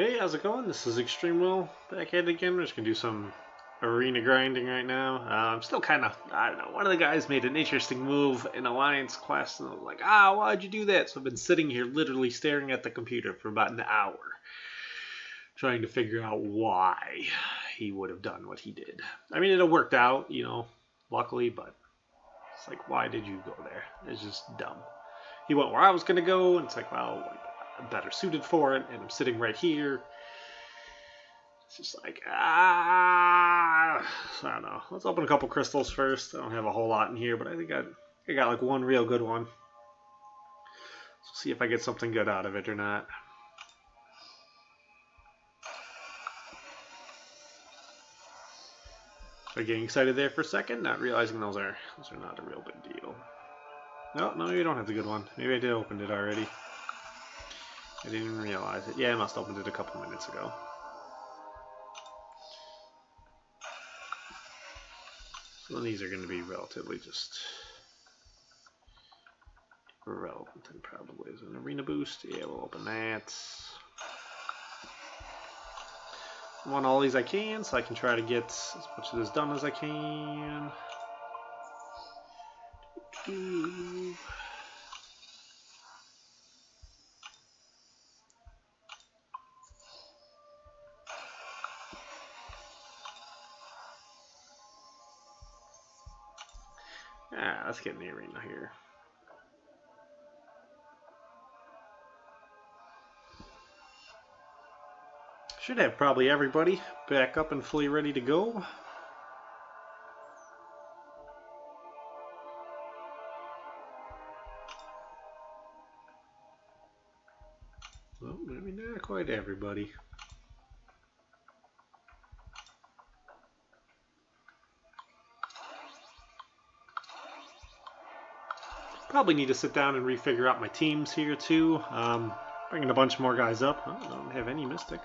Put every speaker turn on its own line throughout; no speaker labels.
Hey, how's it going? This is ExtrmWill back at it again. We're just gonna do some arena grinding right now. I'm still kind of, I don't know, one of the guys made an interesting move in Alliance quest, and I was like, why'd you do that? So I've been sitting here literally staring at the computer for about an hour, trying to figure out why he would have done what he did. I mean, it worked out, luckily, but it's like, why did you go there? It's just dumb. He went where I was gonna go, and it's like, well, I'm better suited for it, and I'm sitting right here. It's just like, I don't know. Let's open a couple crystals first. I don't have a whole lot in here, but I think I got like one real good one. So see if I get something good out of it or not. So getting excited there for a second, not realizing those are not a real big deal. No, you don't have the good one. Maybe I did open it already. I didn't even realize it. Yeah, I must have opened it a couple minutes ago. So these are going to be relatively just irrelevant, and probably is an arena boost. Yeah, we'll open that. I want all these I can, so I can try to get as much of this done as I can. Let's get in the arena here. Should have probably everybody back up and fully ready to go. Well, maybe not quite everybody. Probably need to sit down and refigure out my teams here too. Bringing a bunch more guys up. Oh, I don't have any Mystic.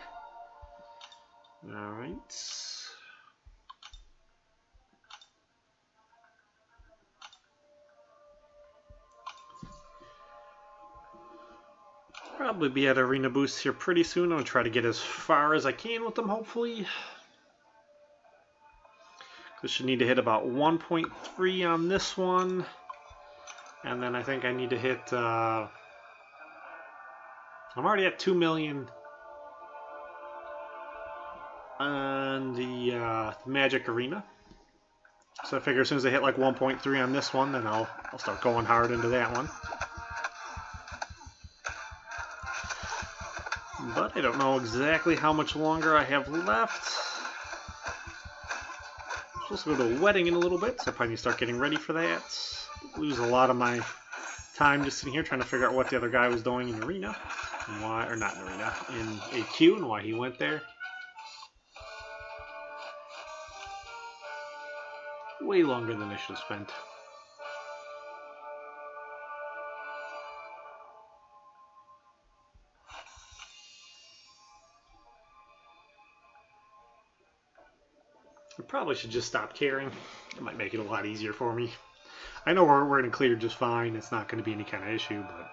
Alright. Probably be at arena boost here pretty soon. I'm going to try to get as far as I can with them, hopefully. This should need to hit about 1.3 on this one. And then I think I need to hit... I'm already at 2 million on the Magic Arena. So I figure as soon as I hit like 1.3 on this one, then I'll start going hard into that one. But I don't know exactly how much longer I have left. I'm supposed to go to a wedding in a little bit, so I probably need to start getting ready for that. Lose a lot of my time just sitting here trying to figure out what the other guy was doing in Arena. And why, or not in Arena, in AQ, and why he went there. Way longer than I should have spent. I probably should just stop caring. It might make it a lot easier for me. I know we're going to clear just fine. It's not going to be any kind of issue, but...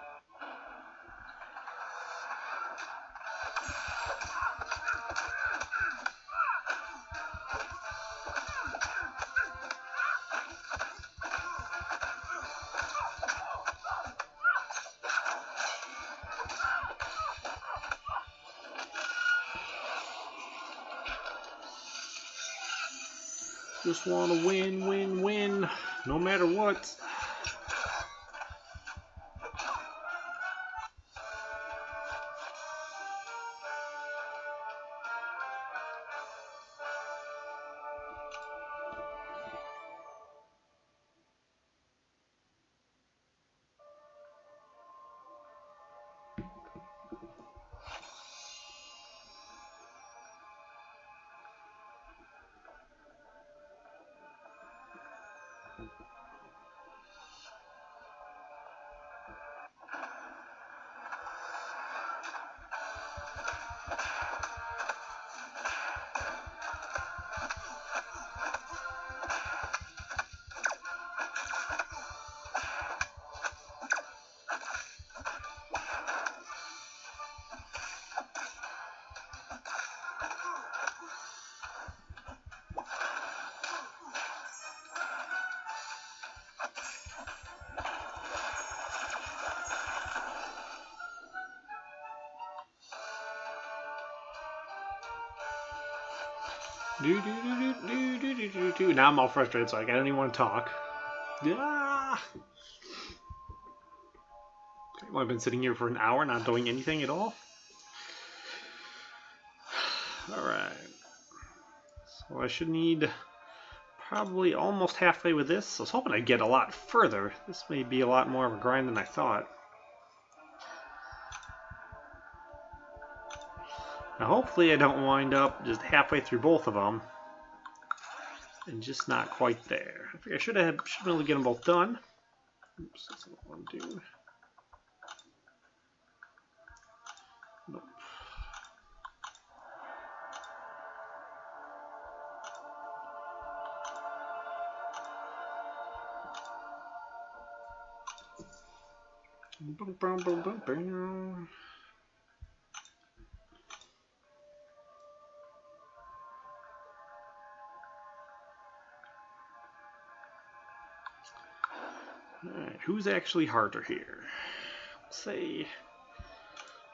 Just want to win, win, win, no matter what. Now I'm all frustrated, so I don't even want to talk. Ah! Well, I've been sitting here for an hour not doing anything at all. Alright. So I should need probably almost halfway with this. I was hoping I'd get a lot further. This may be a lot more of a grind than I thought. Now hopefully I don't wind up just halfway through both of them and just not quite there. I think I should be able to get them both done. Oops, that's not what I want to do. Nope. Alright, who's actually harder here? I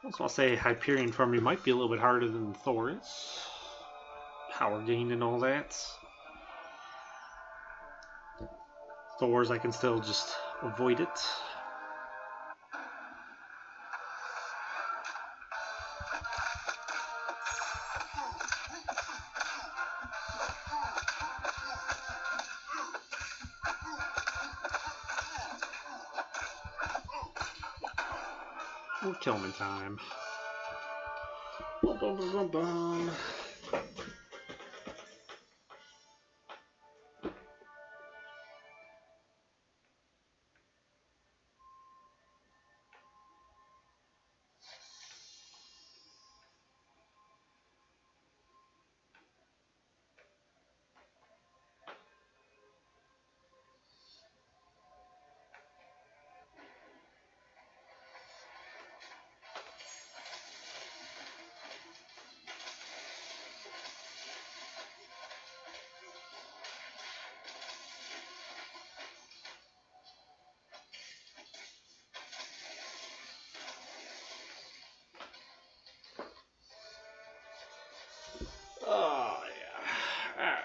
also want to say Hyperion for me might be a little bit harder than Thor's. Power gain and all that. Thor's I can still just avoid it. We'll kill him in time. Oh, yeah. Alright.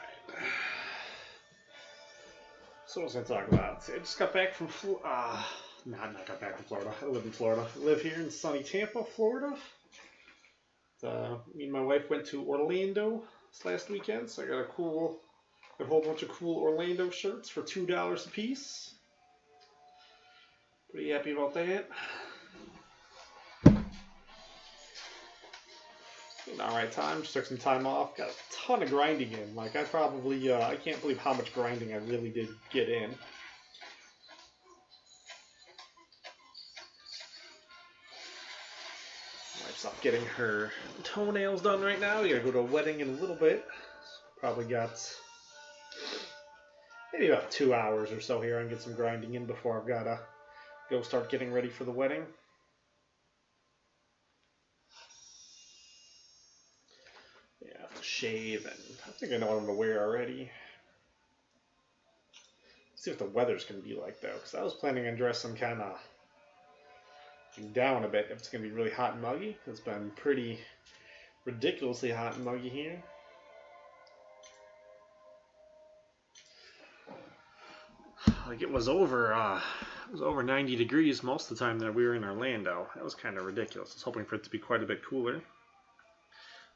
So what was I talking about? See, I just got back from Florida. Not got back from Florida. I live in Florida. I live here in sunny Tampa, Florida. Me and my wife went to Orlando this last weekend, so I got a whole bunch of cool Orlando shirts for $2 a piece. Pretty happy about that. Alright, time. Just took some time off. Got a ton of grinding in. Like, I can't believe how much grinding I really did get in. Wife's off getting her toenails done right now. We gotta go to a wedding in a little bit. Probably got maybe about 2 hours or so here and get some grinding in before I've gotta go start getting ready for the wedding. Yeah, I have to shave, and I think I know what I'm gonna wear already. Let's see what the weather's gonna be like though, because I was planning on dressing kind of down a bit if it's gonna be really hot and muggy. It's been pretty ridiculously hot and muggy here. Like it was over 90 degrees most of the time that we were in Orlando. That was kind of ridiculous. I was hoping for it to be quite a bit cooler.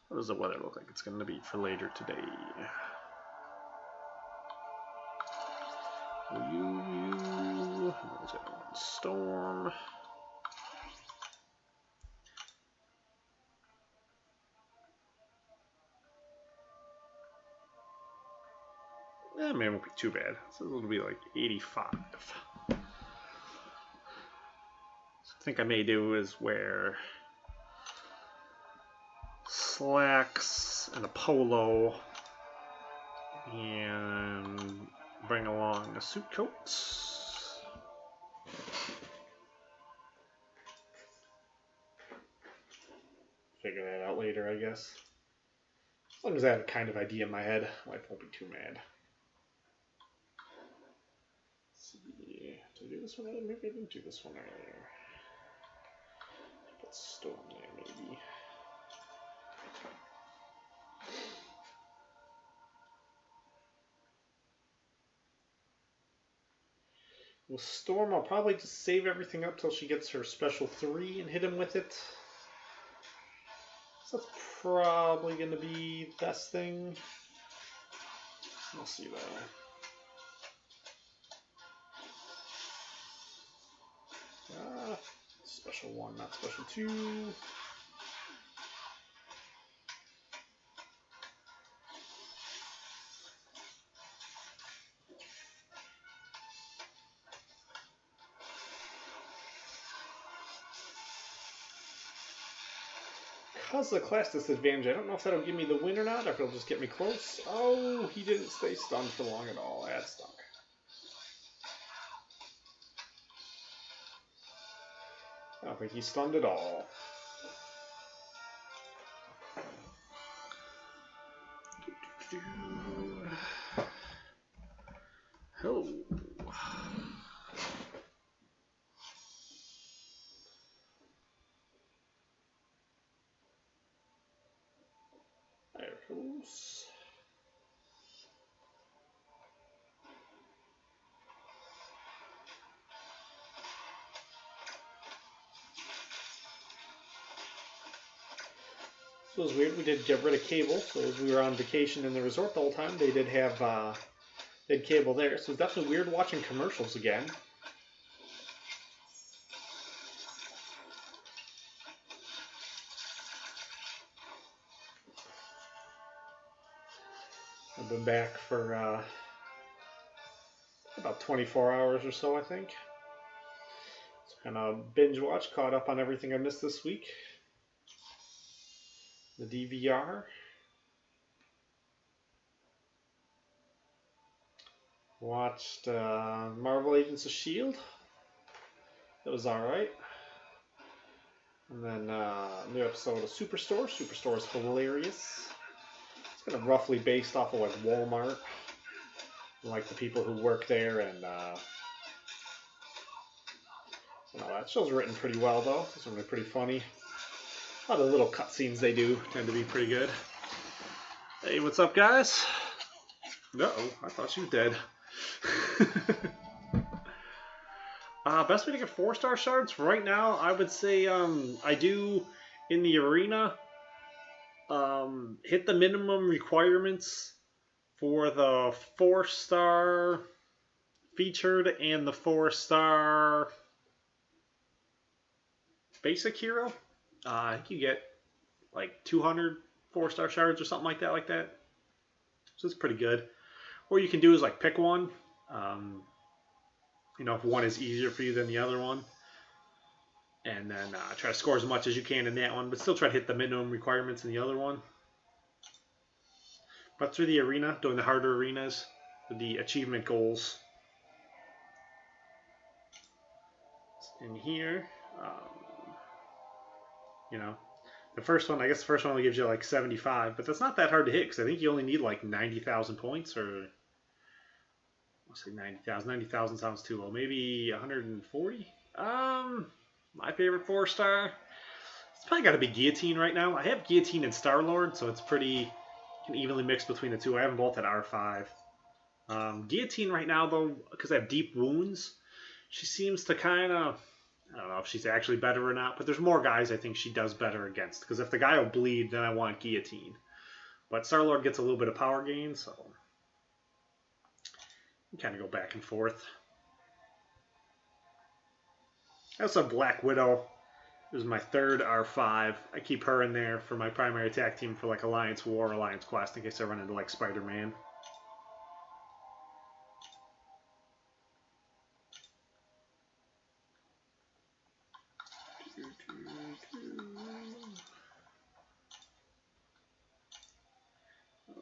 What does the weather look like it's going to be for later today? Storm. Maybe it won't be too bad. So it'll be like 85. So I think I may do is wear slacks and a polo and bring along a suit coat. Figure that out later, I guess. As long as I have a kind of idea in my head, life won't be too mad. Let's see. Did I do this one earlier? Maybe I didn't do this one earlier. Put storm there, maybe. With Storm, I'll probably just save everything up till she gets her special 3 and hit him with it. So that's probably going to be the best thing. We'll see though. Special 1, not special 2. Because of the class disadvantage, I don't know if that'll give me the win or not, or if it'll just get me close. Oh, he didn't stay stunned for long at all. That stunk. I don't think he's stunned at all. Oh. There it goes. So it was weird. We did get rid of cable. So as we were on vacation in the resort the whole time, they did have they had cable there. So it's definitely weird watching commercials again. I've been back for about 24 hours or so, I think. So kind of binge watch, caught up on everything I missed this week. The DVR. Watched Marvel Agents of S.H.I.E.L.D. It was alright. And then a new episode of Superstore. Superstore is hilarious. It's kind of roughly based off of like Walmart. Like the people who work there and you know, that show's written pretty well though. It's really pretty funny. A lot of little cutscenes they do tend to be pretty good. Hey, what's up, guys? Uh-oh, I thought she was dead. Best way to get 4-star shards right now, I would say I do in the arena hit the minimum requirements for the 4-star featured and the 4-star basic hero. I think you get like 200 4-star shards or something like that. So it's pretty good. What you can do is like pick one. You know, if one is easier for you than the other one. And then try to score as much as you can in that one, but still try to hit the minimum requirements in the other one. But through the arena, doing the harder arenas, the achievement goals. In here, you know, the first one, I guess the first one only gives you like 75, but that's not that hard to hit because I think you only need like 90,000 points or, let's say 90,000. 90,000 sounds too low. Maybe 140? My favorite 4-star, it's probably got to be Guillotine right now. I have Guillotine and Star-Lord, so it's pretty, can evenly mix between the two. I have them both at R5. Guillotine right now, though, because I have deep wounds, she seems to kind of, I don't know if she's actually better or not, but there's more guys I think she does better against. Because if the guy will bleed, then I want Guillotine. But Star-Lord gets a little bit of power gain, so you kind of go back and forth. I also have Black Widow. This is my third R5. I keep her in there for my primary attack team for like Alliance War, Alliance Quest, in case I run into like Spider-Man.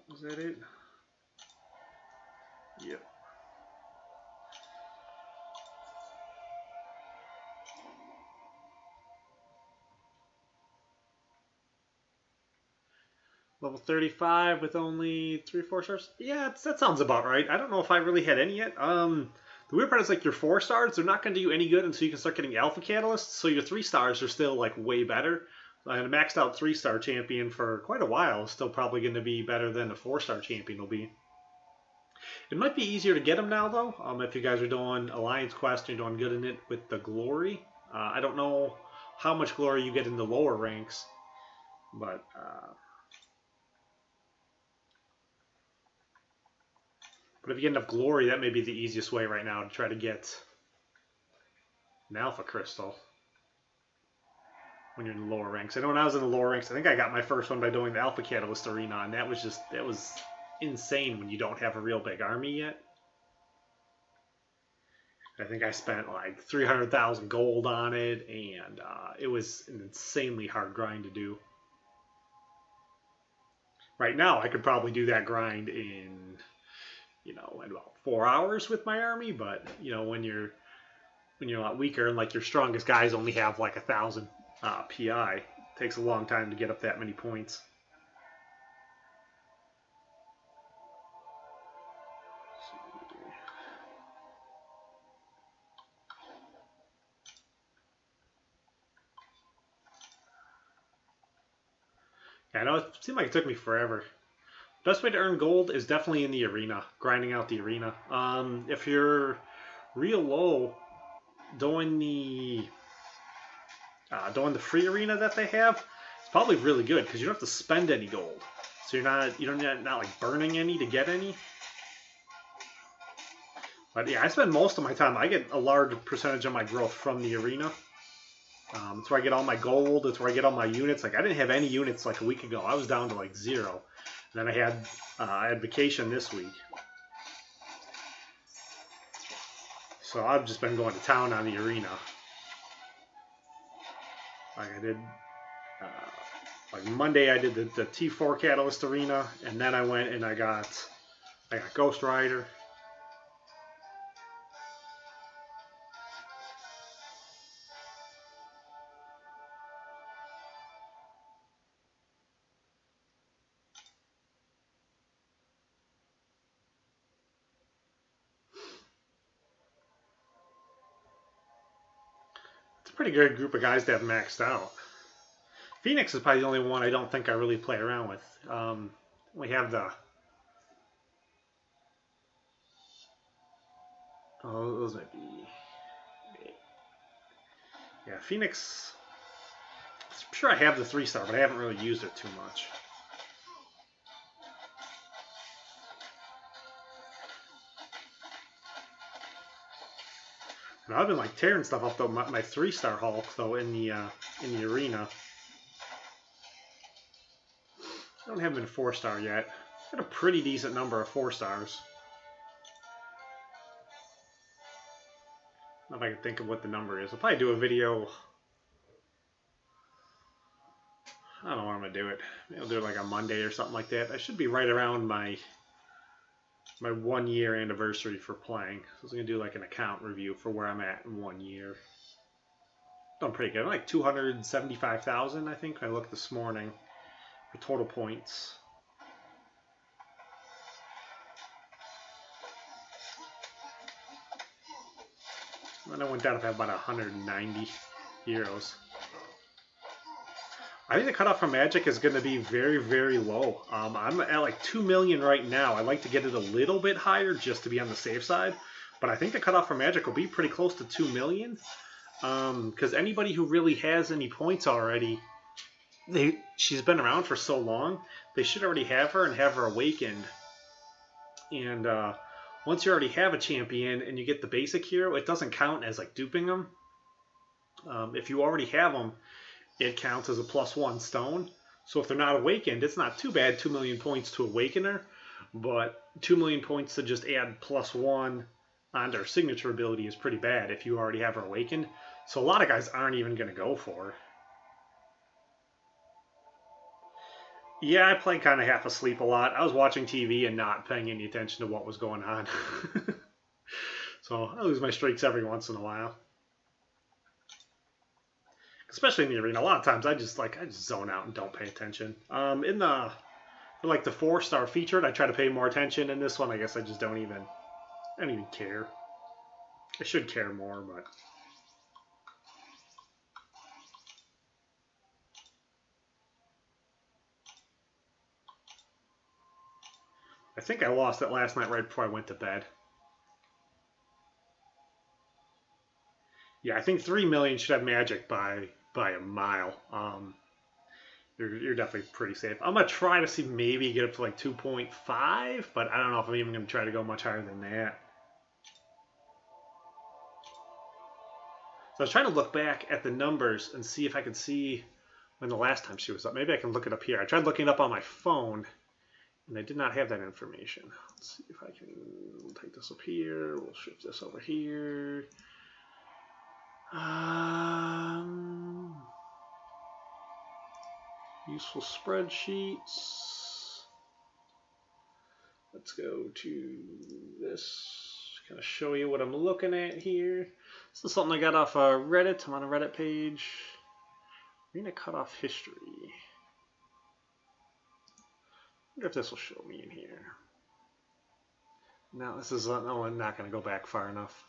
Was that it? Yep. Level 35 with only 3 4-stars? Yeah, that sounds about right. I don't know if I really had any yet. The weird part is like your 4-stars, they're not going to do you any good until you can start getting Alpha Catalysts, so your 3-stars are still like way better. I had a maxed out 3-star champion for quite a while. Still probably going to be better than a 4-star champion will be. It might be easier to get them now, though, if you guys are doing Alliance Quest and you're doing good in it with the glory. I don't know how much glory you get in the lower ranks, but if you get enough glory, that may be the easiest way right now to try to get an alpha crystal when you're in the lower ranks. I know when I was in the lower ranks, I think I got my first one by doing the Alpha Catalyst Arena, and that was insane when you don't have a real big army yet. I think I spent like 300,000 gold on it, and it was an insanely hard grind to do. Right now, I could probably do that grind in, in about 4 hours with my army, but when you're a lot weaker and like your strongest guys only have like 1,000 PI, it takes a long time to get up that many points. Yeah, I know it seemed like it took me forever. Best way to earn gold is definitely in the arena, grinding out the arena. If you're real low, doing the free arena that they have, it's probably really good because you don't have to spend any gold, so you're not like burning any to get any. But yeah, I spend most of my time. I get a large percentage of my growth from the arena. It's where I get all my gold. It's where I get all my units. Like I didn't have any units like a week ago. I was down to like 0. And then I had vacation this week, so I've just been going to town on the arena. Like I did, like Monday I did the T4 Catalyst Arena, and then I went and I got Ghost Rider. It's a pretty good group of guys to have maxed out. Phoenix is probably the only one I don't think I really play around with. We have the... Oh, those might be... Yeah, Phoenix... I'm sure I have the 3-star, but I haven't really used it too much. And I've been like tearing stuff up though. My 3-star Hulk though in the arena. I don't have him in 4-star yet. Got a pretty decent number of 4-stars. I don't know if I can think of what the number is. I'll probably do a video. I don't know when I'm gonna do it. Maybe I'll do it like on Monday or something like that. I should be right around my 1-year anniversary for playing. So I was gonna do like an account review for where I'm at in 1 year. Done pretty good. I'm like 275,000, I think. I looked this morning for total points. And I went down to about 190 euros. I think the cutoff for Magic is going to be very, very low. I'm at like 2 million right now. I'd like to get it a little bit higher just to be on the safe side. But I think the cutoff for Magic will be pretty close to 2 million. Because anybody who really has any points already, she's been around for so long, they should already have her and have her awakened. And once you already have a champion and you get the basic hero, it doesn't count as like duping them. If you already have them, it counts as a +1 stone. So if they're not awakened, it's not too bad, 2 million points to awaken her, but 2 million points to just add +1 onto her signature ability is pretty bad if you already have her awakened. So a lot of guys aren't even going to go for her. Yeah, I played kind of half asleep a lot. I was watching TV and not paying any attention to what was going on. So I lose my streaks every once in a while. Especially in the arena, a lot of times I just zone out and don't pay attention. For like the 4-star featured, I try to pay more attention. In this one, I guess I just don't even care. I should care more, but I think I lost it last night right before I went to bed. Yeah, I think 3 million should have magic by a mile. You're definitely pretty safe. I'm gonna try to see maybe get up to like 2.5, but I don't know if I'm even gonna try to go much higher than that. So I was trying to look back at the numbers and see if I could see when the last time she was up. Maybe I can look it up here. I tried looking it up on my phone, and I did not have that information. Let's see if I can take this up here. We'll shift this over here. Useful spreadsheets. Let's go to this. Kind of show you what I'm looking at here. This is something I got off Reddit. I'm on a Reddit page. Arena cutoff history. I wonder if this will show me in here. No, this is no, I'm not going to go back far enough.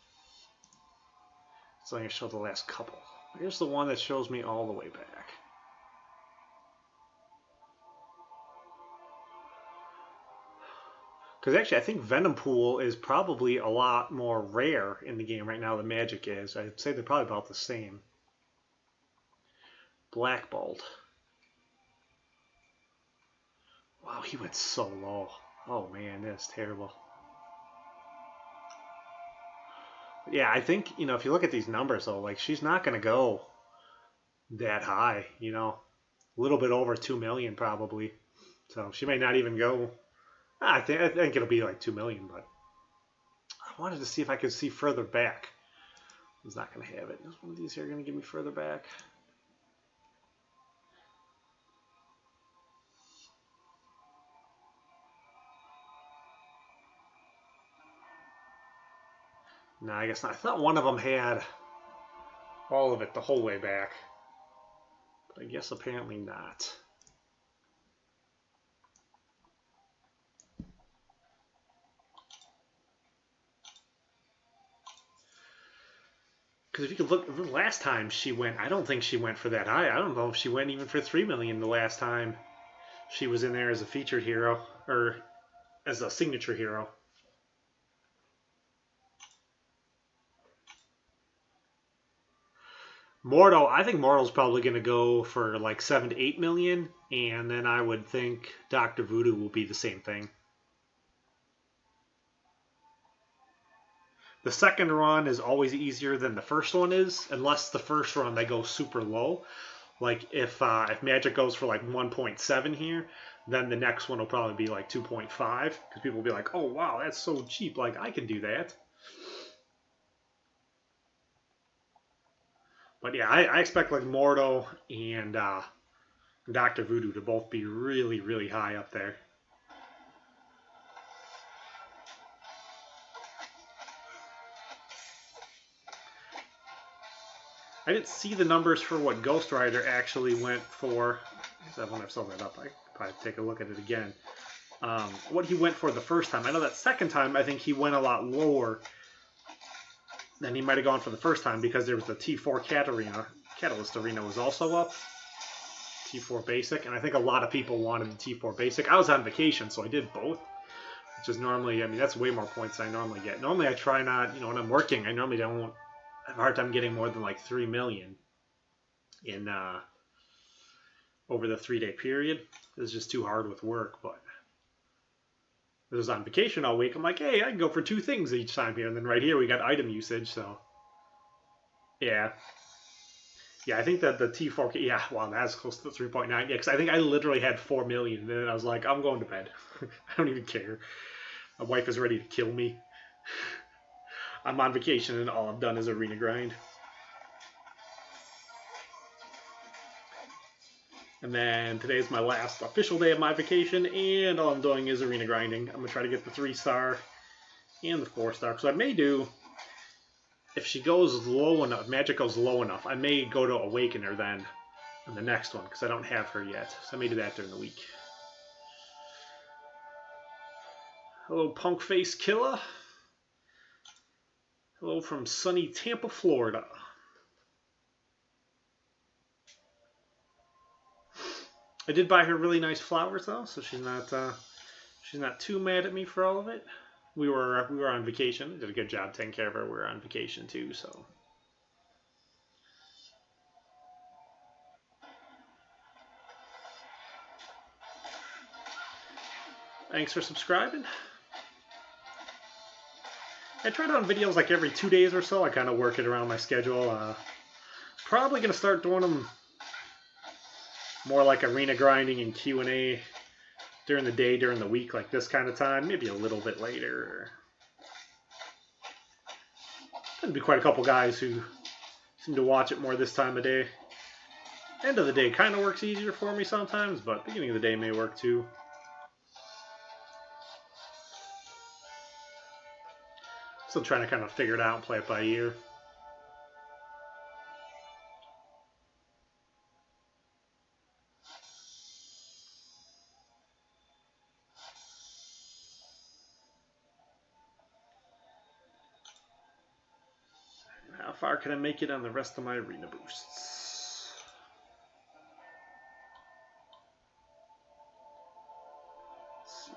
So I'm going to show the last couple. Here's the one that shows me all the way back. Because actually, I think Venom Pool is probably a lot more rare in the game right now than Magic is. I'd say they're probably about the same. Black Bolt. Wow, he went so low. Oh man, that's terrible. Yeah, I think, you know, if you look at these numbers though, like she's not going to go that high, you know. A little bit over 2 million probably. So she may not even go. I think it'll be like 2 million, but I wanted to see if I could see further back. He's not going to have it. Is one of these here going to give me further back? No, I guess not. I thought one of them had all of it the whole way back, but I guess apparently not. Because if you could look, the last time she went, I don't think she went for that high. I don't know if she went even for 3 million the last time she was in there as a featured hero, or as a signature hero. Mortal, I think Mortal's probably going to go for like 7 to 8 million, and then I would think Dr. Voodoo will be the same thing. The second run is always easier than the first one is, unless the first run they go super low. Like if Magic goes for like 1.7 here, then the next one will probably be like 2.5, because people will be like, oh wow, that's so cheap, like I can do that. But yeah, I expect like Mordo and Dr. Voodoo to both be really, really high up there. I didn't see the numbers for what Ghost Rider actually went for. When I've sold that up, I could probably take a look at it again. What he went for the first time. I know that second time, I think he went a lot lower than he might have gone for the first time, because there was the T4 Catalyst Arena was also up. T4 Basic, and I think a lot of people wanted the T4 Basic. I was on vacation, so I did both, which is normally, I mean, that's way more points than I normally get. Normally I try not, you know, when I'm working, I normally don't have a hard time getting more than like 3 million in over the 3-day period. It's just too hard with work, but I was on vacation all week. I'm like, hey, I can go for 2 things each time here. And then right here we got item usage, so yeah. Yeah, I think that the T4, yeah, wow, that's close to 3.9. Yeah, because I think I literally had 4 million, and then I was like, I'm going to bed. I don't even care. My wife is ready to kill me. I'm on vacation, and all I've done is arena grind. And then today's my last official day of my vacation, and all I'm doing is arena grinding. I'm going to try to get the 3-star and the 4-star. So I may do, if she goes low enough, if Magic goes low enough, I may go to Awakener then on the next one, because I don't have her yet. So I may do that during the week. Hello, Punk Face Killer. Hello from sunny Tampa, Florida. I did buy her really nice flowers though, so she's She's not too mad at me for all of it. We were on vacation. I did a good job taking care of her. We were on vacation too, so. Thanks for subscribing. I try doing videos like every 2 days or so. I kind of work it around my schedule. Probably going to start doing them more like arena grinding and Q&A during the day, during the week, like this kind of time. Maybe a little bit later. There'd be quite a couple guys who seem to watch it more this time of day. End of the day kind of works easier for me sometimes, but beginning of the day may work too. Still trying to kind of figure it out and play it by ear. How far can I make it on the rest of my arena boosts? Let's see.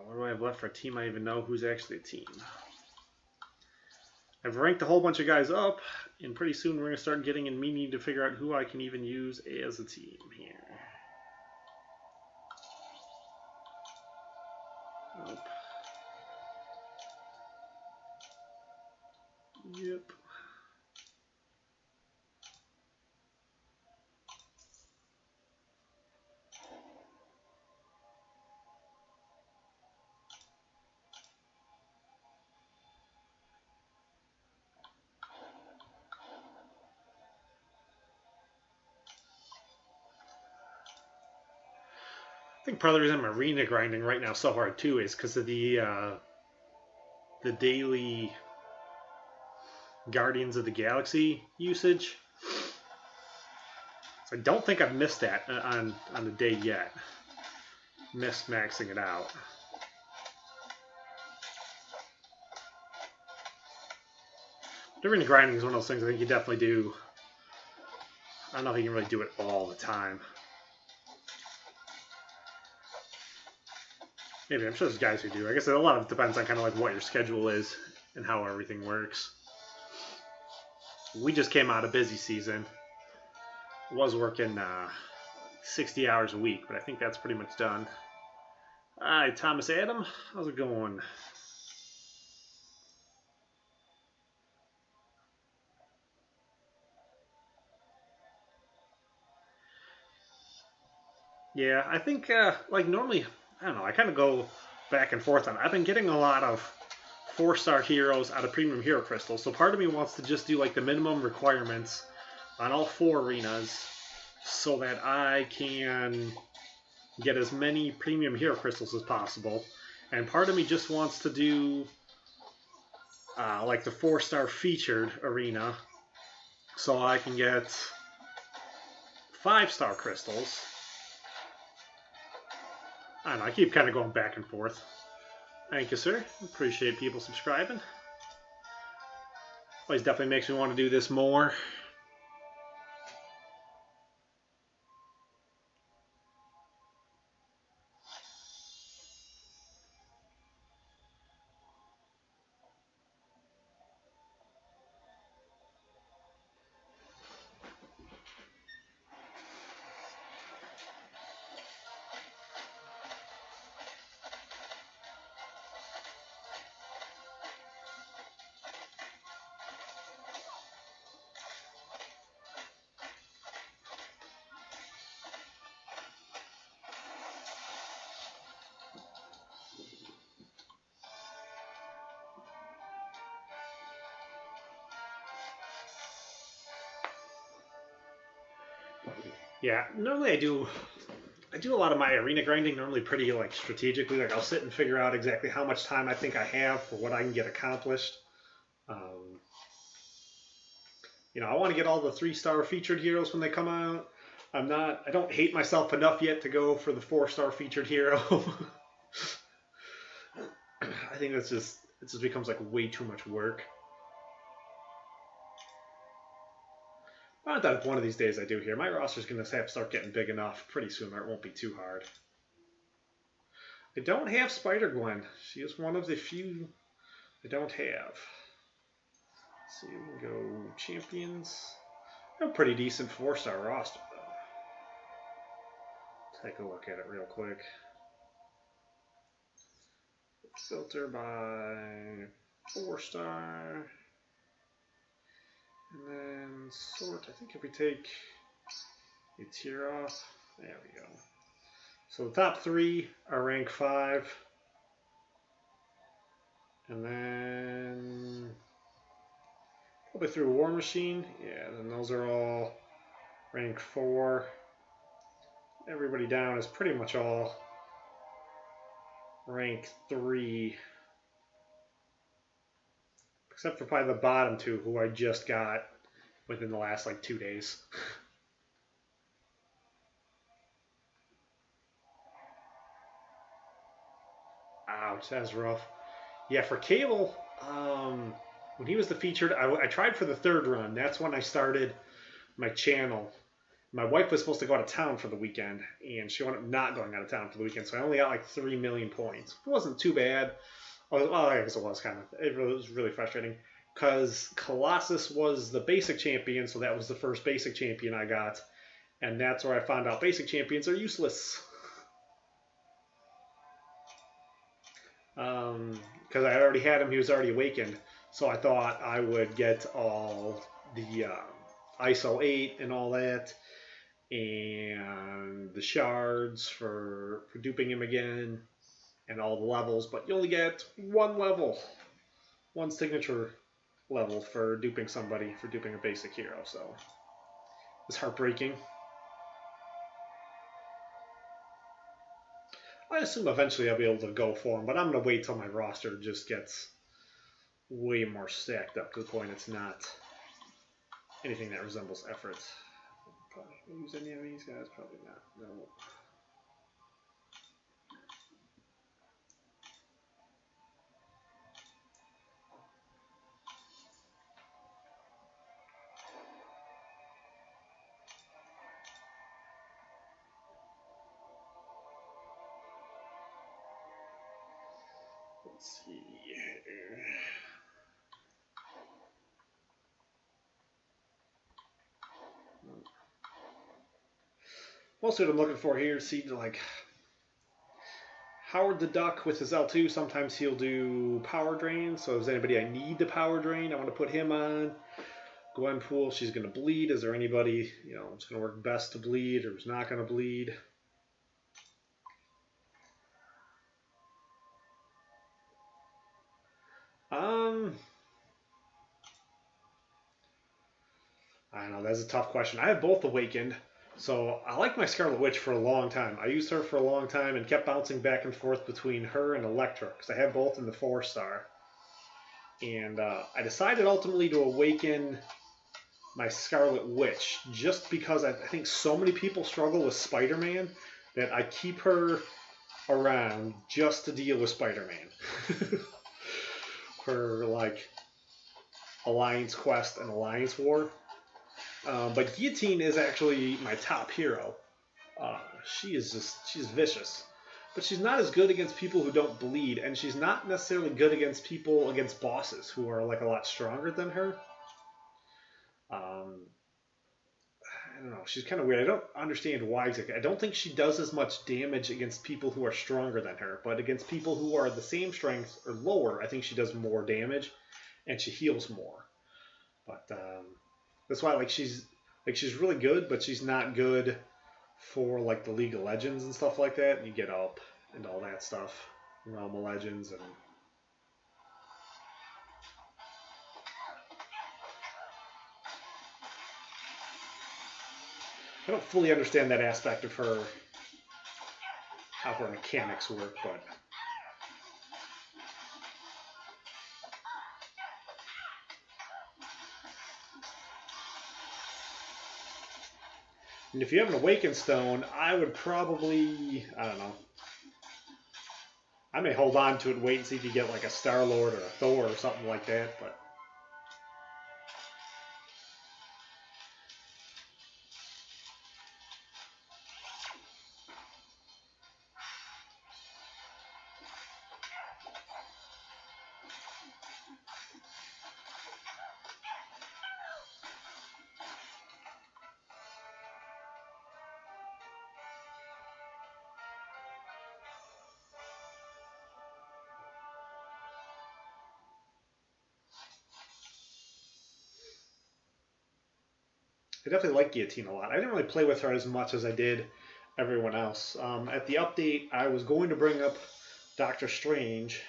What do I have left for a team I even know who's actually a team? I've ranked a whole bunch of guys up, and pretty soon we're going to start getting in me need to figure out who I can even use as a team here. Nope. Yep. I think part of the reason I'm arena grinding right now so hard too is because of the daily Guardians of the Galaxy usage. So I don't think I've missed that on the day yet. Missed maxing it out. Arena grinding is one of those things I think you definitely do. I don't know if you can really do it all the time. Maybe, I'm sure there's guys who do. I guess a lot of it depends on kind of like what your schedule is and how everything works. We just came out of busy season. Was working 60 hours a week, but I think that's pretty much done. Hi, Thomas Adam. How's it going? Yeah, I think like normally, I don't know, I kind of go back and forth on it. I've been getting a lot of 4-star heroes out of premium hero crystals, so part of me wants to just do like the minimum requirements on all 4 arenas so that I can get as many premium hero crystals as possible. And part of me just wants to do like the 4-star featured arena so I can get 5-star crystals. I don't know, I keep kind of going back and forth. Thank you, sir. Appreciate people subscribing. Always definitely makes me want to do this more. Yeah, normally I do a lot of my arena grinding normally pretty like strategically. Like I'll sit and figure out exactly how much time I think I have for what I can get accomplished. You know, I want to get all the 3-star featured heroes when they come out. I don't hate myself enough yet to go for the 4-star featured hero. I think it just becomes like way too much work. I thought if one of these days I do here, my roster's going to have to start getting big enough pretty soon where it won't be too hard. I don't have Spider-Gwen. She is one of the few I don't have. Let's see, we can go champions. A pretty decent 4-star roster, though. Take a look at it real quick. Filter by 4-star. And then sort, I think if we take a tier off, there we go. So the top 3 are rank 5. And then probably through War Machine. Yeah, then those are all rank 4. Everybody down is pretty much all rank 3. Except for probably the bottom 2, who I just got within the last like 2 days. Ouch, that's rough. Yeah, for Cable, when he was the featured, I tried for the 3rd run. That's when I started my channel. My wife was supposed to go out of town for the weekend, and she wound up not going out of town for the weekend, so I only got like 3 million points. It wasn't too bad. Well, I guess it was kind of. It was really frustrating because Colossus was the basic champion, so that was the first basic champion I got, and that's where I found out basic champions are useless. Because I already had him, he was already awakened, so I thought I would get all the ISO 8 and all that, and the shards for duping him again, and all the levels, but you only get 1 level, 1 signature level for duping somebody, for duping a basic hero, so it's heartbreaking. I assume eventually I'll be able to go for him, but I'm going to wait till my roster just gets way more stacked up to the point it's not anything that resembles effort. Probably use any of these guys? Probably not. No. Let's see here. Mostly what I'm looking for here, see like Howard the Duck with his L2, sometimes he'll do power drain, so if there's anybody I need to power drain, I want to put him on. Gwenpool, she's going to bleed. Is there anybody, it's going to work best to bleed or is not going to bleed? I don't know, that's a tough question. I have both awakened, so I like my Scarlet Witch for a long time. I used her for a long time and kept bouncing back and forth between her and Elektra, because I have both in the 4-star. And I decided ultimately to awaken my Scarlet Witch, just because I think so many people struggle with Spider-Man that I keep her around just to deal with Spider-Man. For like Alliance Quest and Alliance War. But Guillotine is actually my top hero. She's vicious. But she's not as good against people who don't bleed, and she's not necessarily good against bosses who are like a lot stronger than her. I don't know, she's kind of weird. I don't understand why exactly. I don't think she does as much damage against people who are stronger than her, but against people who are the same strength or lower, I think she does more damage, and she heals more. But that's why she's really good, but she's not good for like the League of Legends and stuff like that. And you get up and all that stuff, Realm of Legends, and I don't fully understand that aspect of her, how her mechanics work, but and if you have an Awakened Stone, I would probably, I don't know, I may hold on to it and wait and see if you get like a Star-Lord or a Thor or something like that, but I definitely like Guillotine a lot. I didn't really play with her as much as I did everyone else. At the update, I was going to bring up Doctor Strange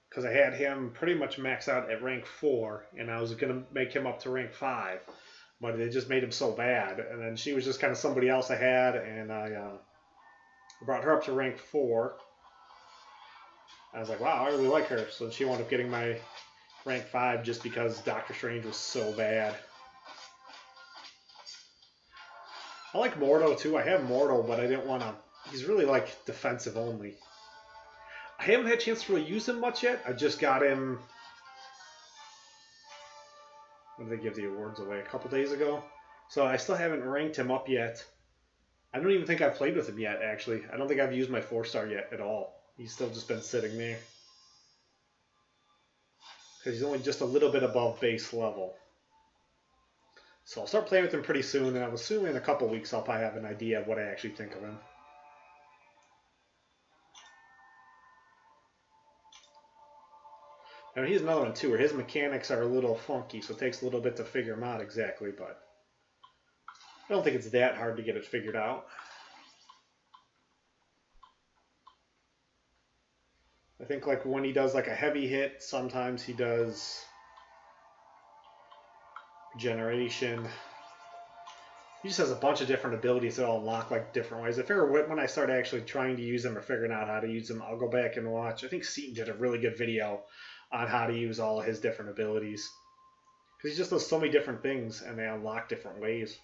because I had him pretty much maxed out at rank 4, and I was going to make him up to rank 5, but it just made him so bad. And then she was just kind of somebody else I had, and I brought her up to rank 4. I was like, wow, I really like her. So she wound up getting my rank 5 just because Doctor Strange was so bad. I like Mordo too. I have Mordo, but I didn't want to. He's really like defensive only. I haven't had a chance to really use him much yet. I just got him. When did they give the awards away? A couple days ago. So I still haven't ranked him up yet. I don't even think I've played with him yet, actually. I don't think I've used my 4-star yet at all. He's still just been sitting there. Because he's only just a little bit above base level. So I'll start playing with him pretty soon, and I'm assuming in a couple weeks I'll probably have an idea of what I actually think of him. Now he's another one too, where his mechanics are a little funky, so it takes a little bit to figure them out exactly, but I don't think it's that hard to get it figured out. I think like when he does like a heavy hit, sometimes he does regeneration. He just has a bunch of different abilities that all unlock like different ways. I figure when I start actually trying to use them or figuring out how to use them, I'll go back and watch. I think Seaton did a really good video on how to use all of his different abilities. Because he just does so many different things and they unlock different ways.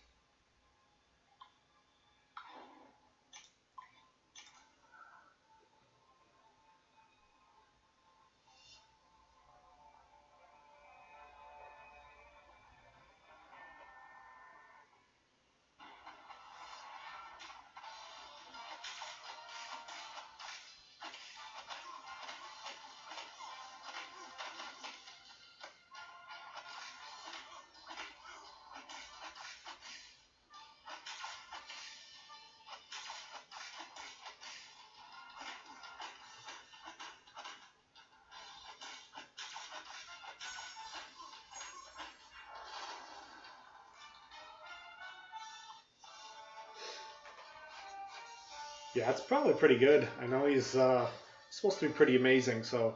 Yeah, it's probably pretty good. I know he's supposed to be pretty amazing, so.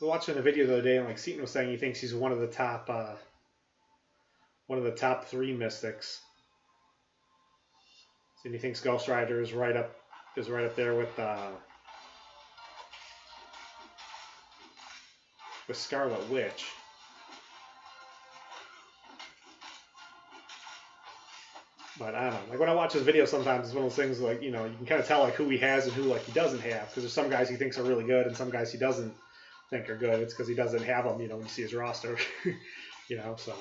I was watching a video the other day, and like Seaton was saying, he thinks he's one of the top 3 mystics. And he thinks Ghost Rider is right up there with Scarlet Witch. But I don't know. Like when I watch his videos, sometimes it's one of those things like, you know, you can kind of tell like who he has and who like he doesn't have, because there's some guys he thinks are really good and some guys he doesn't think are good. It's because he doesn't have them, you know, when you see his roster, you know. So,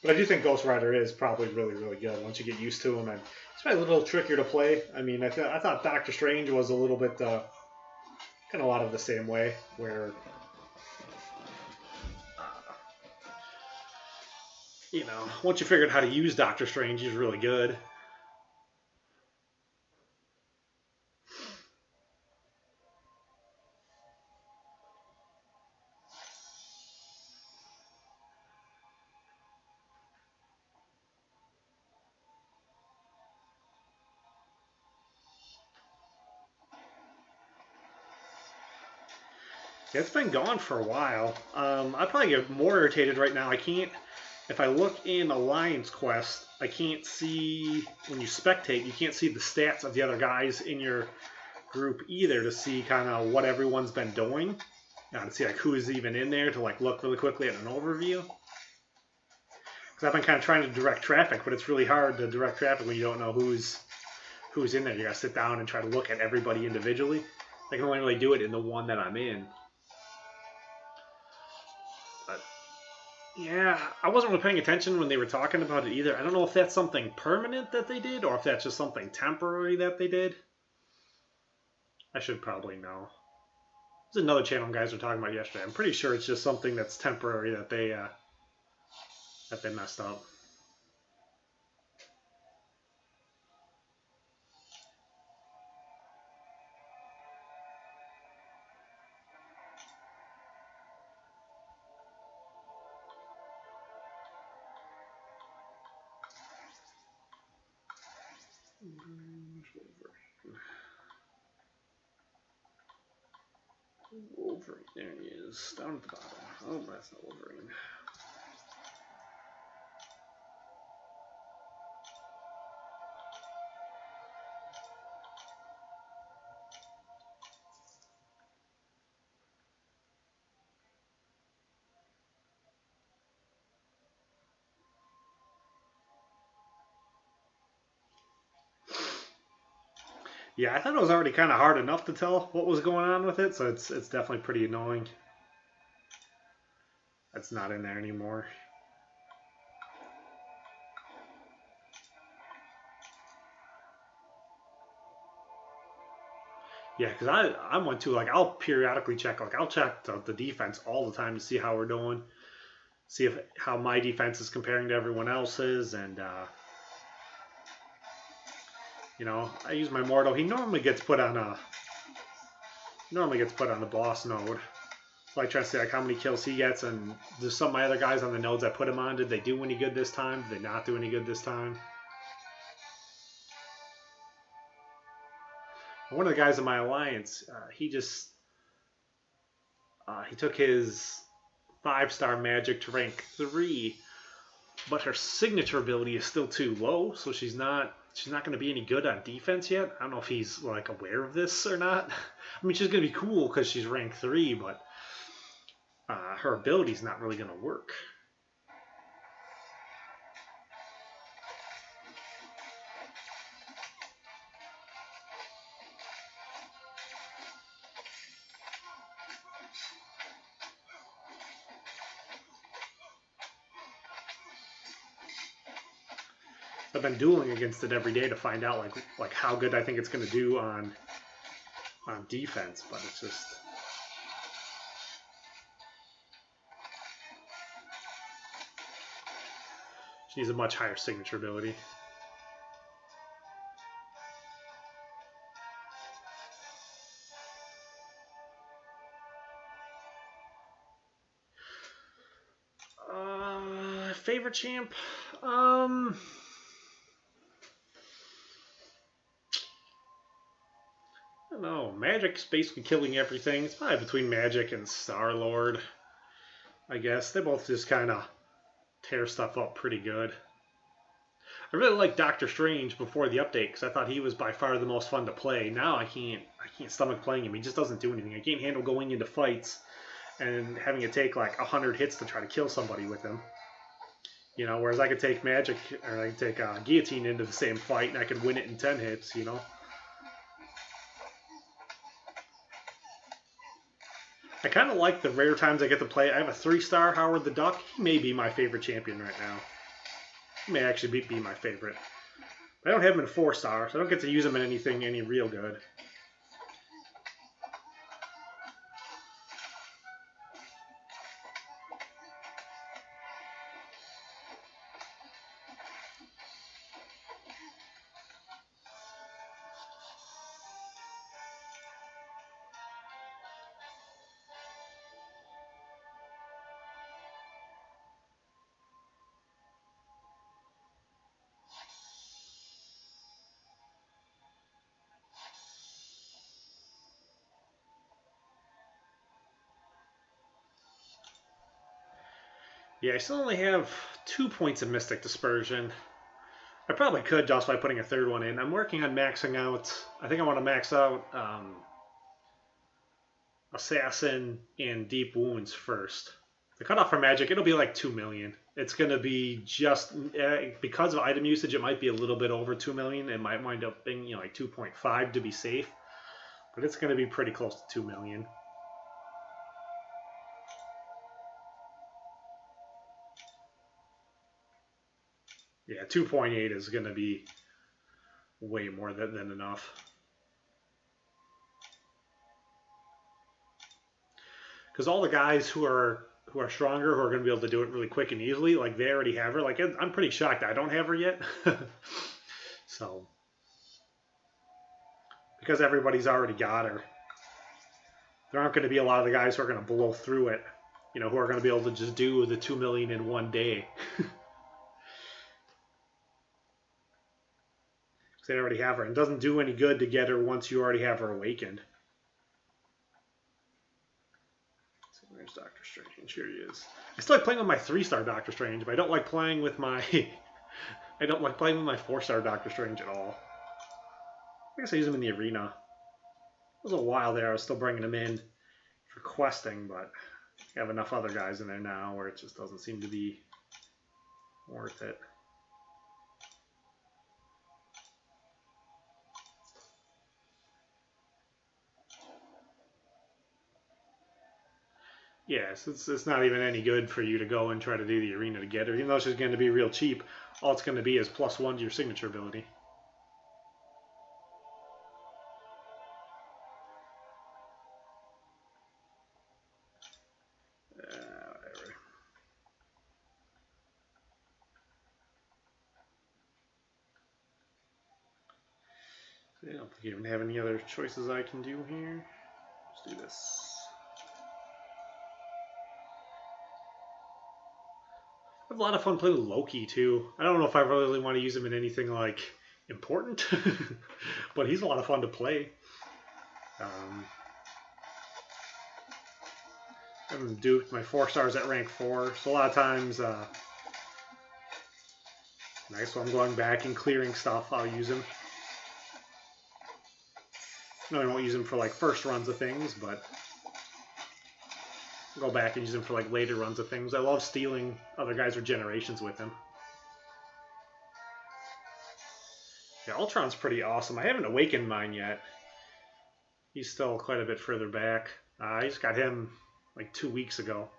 but I do think Ghost Rider is probably really, really good once you get used to him, and it's probably a little trickier to play. I mean, I thought Doctor Strange was a little bit kind of a lot of the same way, where you know, once you figured how to use Doctor Strange, he's really good. Yeah, it's been gone for a while. I probably get more irritated right now. I can't. If I look in Alliance Quest, I can't see, when you spectate, you can't see the stats of the other guys in your group either to see kind of what everyone's been doing. To see like who is even in there, to like look really quickly at an overview. Because I've been kind of trying to direct traffic, but it's really hard to direct traffic when you don't know who's in there. You gotta sit down and try to look at everybody individually. I can only really do it in the one that I'm in. Yeah, I wasn't really paying attention when they were talking about it either. I don't know if that's something permanent that they did or if that's just something temporary that they did. I should probably know. There's another channel guys were talking about yesterday. I'm pretty sure it's just something that's temporary that they messed up. Wolverine, there he is, down at the bottom. Oh, that's not Wolverine. Yeah, I thought it was already kind of hard enough to tell what was going on with it, so it's definitely pretty annoying. That's not in there anymore. Yeah, because I'm one too. Like, I'll periodically check. Like, I'll check the defense all the time to see how we're doing, see if how my defense is comparing to everyone else's, and you know, I use my Mortal. He normally gets put on the boss node. So I try to see like how many kills he gets, and there's some of my other guys on the nodes I put him on. Did they do any good this time? Did they not do any good this time? One of the guys in my alliance, he took his 5-star magic to rank 3, but her signature ability is still too low, so she's not going to be any good on defense yet. I don't know if he's like aware of this or not. I mean, she's going to be cool because she's rank 3, but her ability's not really going to work. I've been dueling against it every day to find out like how good I think it's going to do on defense, but it's just she needs a much higher signature ability. Favorite champ? I don't know. Magic's basically killing everything. It's probably between Magic and Star-Lord, I guess. They both just kind of tear stuff up pretty good. I really liked Doctor Strange before the update because I thought he was by far the most fun to play. Now I can't stomach playing him. He just doesn't do anything. I can't handle going into fights and having it take like 100 hits to try to kill somebody with him. You know, whereas I could take Magic, or I could take Guillotine into the same fight and I could win it in 10 hits, you know. I kind of like the rare times I get to play. I have a 3-star Howard the Duck. He may be my favorite champion right now. He may actually be my favorite. I don't have him in 4-star, so I don't get to use him in anything any real good. Yeah, I still only have 2 points of Mystic Dispersion. I probably could just by putting a 3rd one in. I'm working on maxing out. I think I want to max out Assassin and Deep Wounds first. The cutoff for Magic, it'll be like 2 million. It's going to be just, because of item usage, it might be a little bit over 2 million. It might wind up being like 2.5 to be safe. But it's going to be pretty close to 2 million. Yeah, 2.8 is going to be way more than enough. Because all the guys who are stronger, who are going to be able to do it really quick and easily, like they already have her. Like I'm pretty shocked I don't have her yet. So, because everybody's already got her, there aren't going to be a lot of the guys who are going to blow through it. You know, who are going to be able to just do the 2 million in one day. they already have her. And it doesn't do any good to get her once you already have her awakened. So where's Doctor Strange? Here he is. I still like playing with my 3-star Doctor Strange, but I don't like playing with my I don't like playing with my 4-star Doctor Strange at all. I guess I use him in the arena. It was a while there. I was still bringing him in for questing, but I have enough other guys in there now where it just doesn't seem to be worth it. Yes, it's not even any good for you to go and try to do the arena to get her. Even though she's going to be real cheap, all it's going to be is +1 to your signature ability. Whatever. I don't think you even have any other choices I can do here. Let's do this. I have a lot of fun playing with Loki too. I don't know if I really want to use him in anything like important, but he's a lot of fun to play. I'm duped. My 4-stars at rank 4, so a lot of times, nice. So I'm going back and clearing stuff. I'll use him. No, I won't use him for like first runs of things, but I'll go back and use him for like later runs of things. I love stealing other guys' regenerations with him. Yeah, Ultron's pretty awesome. I haven't awakened mine yet. He's still quite a bit further back. I just got him like 2 weeks ago.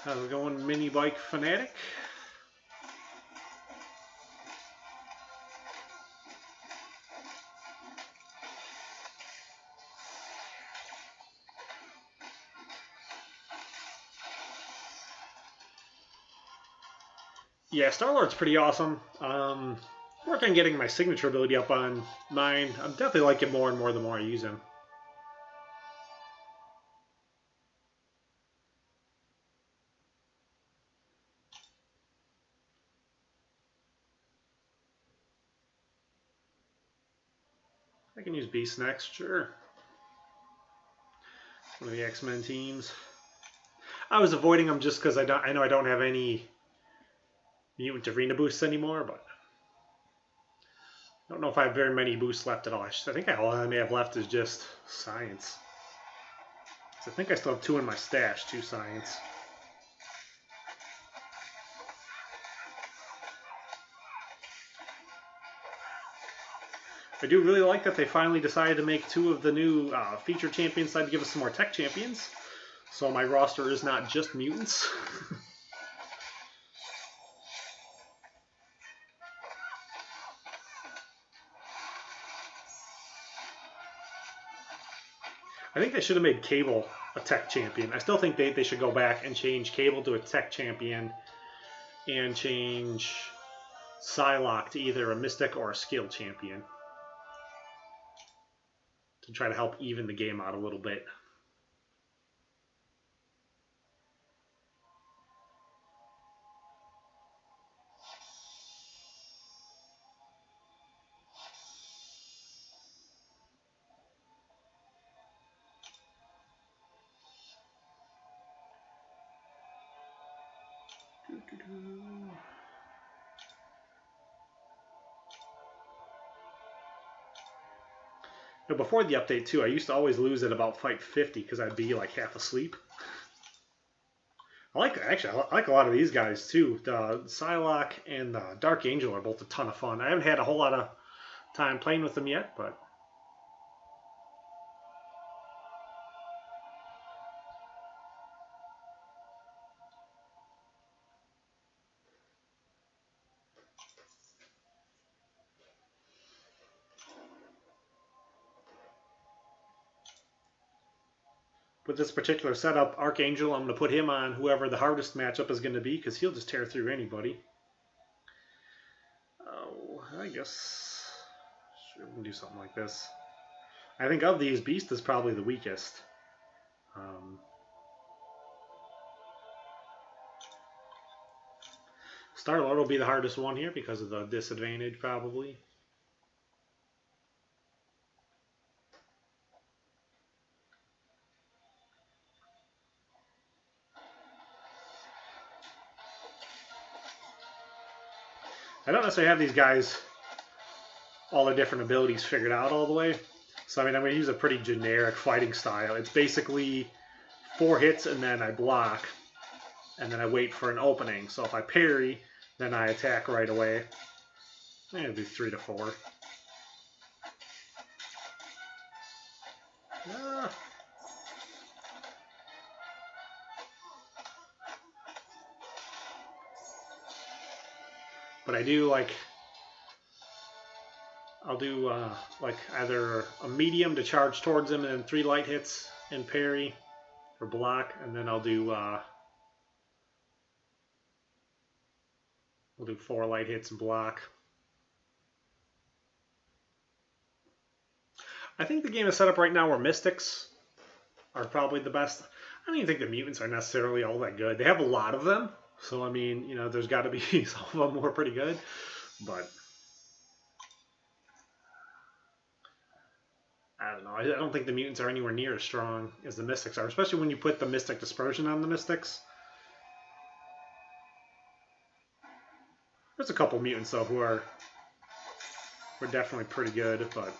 How's it going, Mini Bike Fanatic? Yeah, Star-Lord's pretty awesome. Work on getting my signature ability up on mine. I'm definitely liking it more and more the more I use him. I can use Beast next, sure. One of the X-Men teams. I was avoiding them just because I know I don't have any mutant arena boosts anymore, but I don't know if I have very many boosts left at all. I think all I may have left is just science. So I think I still have 2 in my stash, 2 science. I do really like that they finally decided to make 2 of the new feature champions side to give us some more tech champions. So my roster is not just mutants. I think they should have made Cable a tech champion. I still think they should go back and change Cable to a tech champion and change Psylocke to either a Mystic or a Skill champion to try to help even the game out a little bit. Now, before the update too, I used to always lose at about fight 50 because I'd be like half asleep. I like a lot of these guys too. The Psylocke and the Dark Angel are both a ton of fun. I haven't had a whole lot of time playing with them yet, but with this particular setup, Archangel, I'm going to put him on whoever the hardest matchup is going to be because he'll just tear through anybody. Oh, I guess we can do something like this. I think of these, Beast is probably the weakest. Star-Lord will be the hardest one here because of the disadvantage, probably. I don't necessarily have these guys all the different abilities figured out all the way. So, I mean, I'm going to use a pretty generic fighting style. It's basically 4 hits and then I block. And then I wait for an opening. So if I parry, then I attack right away. I'm going to do 3 to 4. But I do like, I'll do like either a medium to charge towards him and then 3 light hits and parry or block, and then I'll do 4 light hits and block. I think the game is set up right now where Mystics are probably the best. I don't even think the Mutants are necessarily all that good. They have a lot of them, so I mean, you know, there's got to be some of them who are pretty good, but I don't know. I don't think the Mutants are anywhere near as strong as the Mystics are, especially when you put the Mystic Dispersion on the Mystics. There's a couple Mutants, though, who are definitely pretty good, but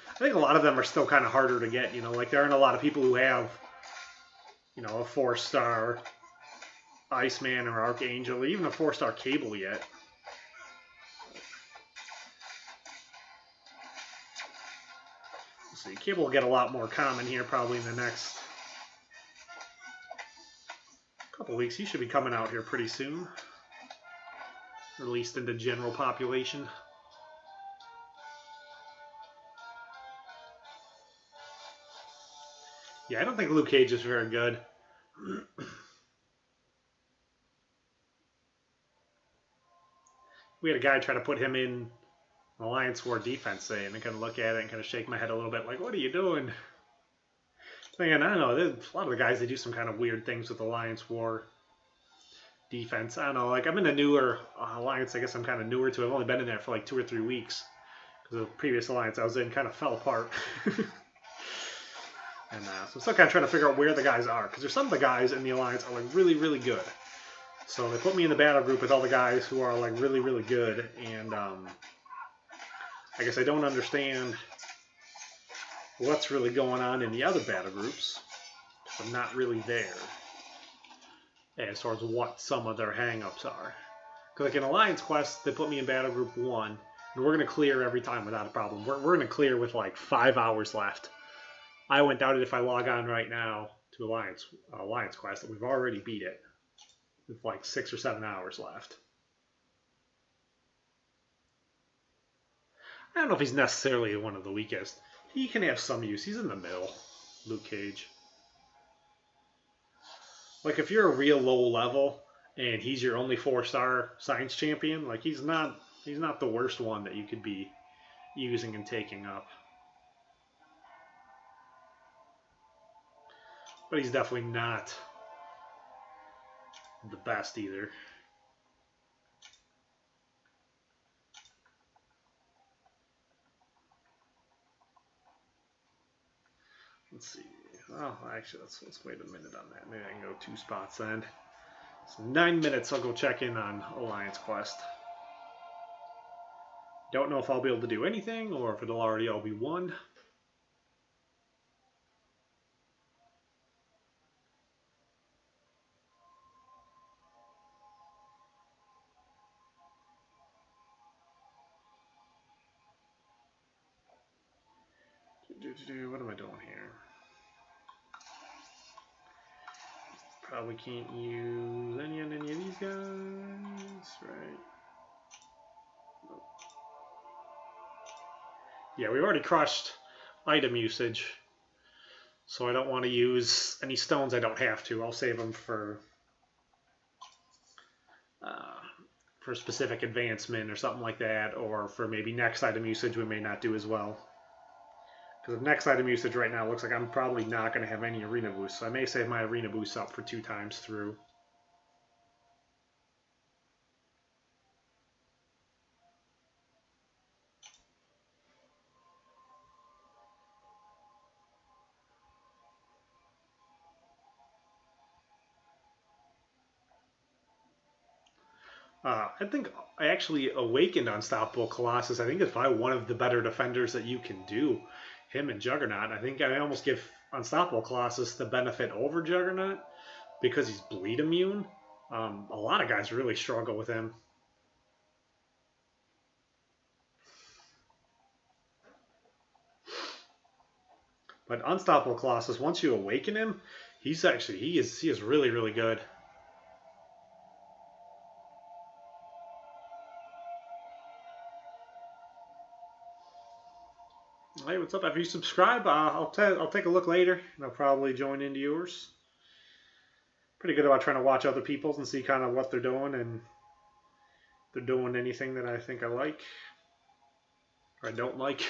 I think a lot of them are still kind of harder to get, you know, like there aren't a lot of people who have, you know, a 4-star Iceman or Archangel, or even a 4-star Cable yet. Let's see, Cable will get a lot more common here probably in the next couple weeks. He should be coming out here pretty soon, released into general population. Yeah, I don't think Luke Cage is very good. We had a guy try to put him in Alliance War defense today, and I kind of look at it and kind of shake my head a little bit like, what are you doing? Thinking, I don't know, there's a lot of the guys, they do some kind of weird things with Alliance War defense. I don't know, like I'm in a newer Alliance, I guess I'm kind of newer to it. I've only been in there for like 2 or 3 weeks because the previous Alliance I was in kind of fell apart. And so I'm still kind of trying to figure out where the guys are, because there's some of the guys in the Alliance are like really, really good. So they put me in the battle group with all the guys who are like really, really good, and I guess I don't understand what's really going on in the other battle groups. I'm not really there as far as what some of their hang-ups are. Because like in Alliance Quest, they put me in battle group 1, and we're going to clear every time without a problem. We're going to clear with like 5 hours left. I wouldn't doubt it if I log on right now to Alliance Quest that we've already beat it with like 6 or 7 hours left. I don't know if he's necessarily one of the weakest. He can have some use. He's in the middle, Luke Cage. Like if you're a real low level and he's your only 4-star science champion, like he's not the worst one that you could be using and taking up. But he's definitely not the best either. Let's see. Oh, actually, let's wait a minute on that. Maybe I can go 2 spots then. So 9 minutes, I'll go check in on Alliance Quest. Don't know if I'll be able to do anything or if it'll already all be won. What am I doing here? Probably can't use any of these guys, right? Nope. Yeah, we already crushed item usage. So I don't want to use any stones I don't have to. I'll save them for specific advancement or something like that, or for maybe next item usage we may not do as well. Because next item usage right now looks like I'm probably not going to have any arena boosts, so I may save my arena boosts up for 2 times through. I think I actually awakened Unstoppable Colossus. I think it's probably one of the better defenders that you can do. Him and Juggernaut. I think I almost give Unstoppable Colossus the benefit over Juggernaut because he's bleed immune. A lot of guys really struggle with him. But Unstoppable Colossus, once you awaken him, he is really, really good. Hey, what's up? If you subscribe, I'll take a look later, and I'll probably join into yours. Pretty good about trying to watch other people's and see kind of what they're doing, and if they're doing anything that I think I like or I don't like.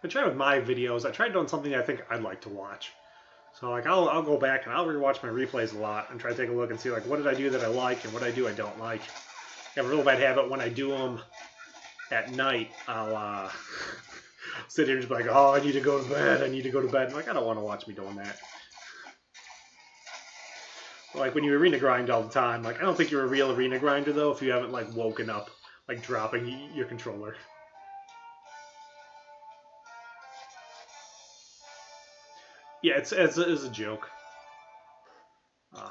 I try with my videos. I tried doing something I think I'd like to watch. So like I'll go back and I'll rewatch my replays a lot and try to take a look and see like what did I do that I like and what I do I don't like. I have a real bad habit when I do them at night. I'll sit here and just be like, oh, I need to go to bed. I need to go to bed. And like I don't want to watch me doing that. Like when you arena grind all the time, like I don't think you're a real arena grinder though if you haven't like woken up, like dropping your controller. Yeah, it's a joke.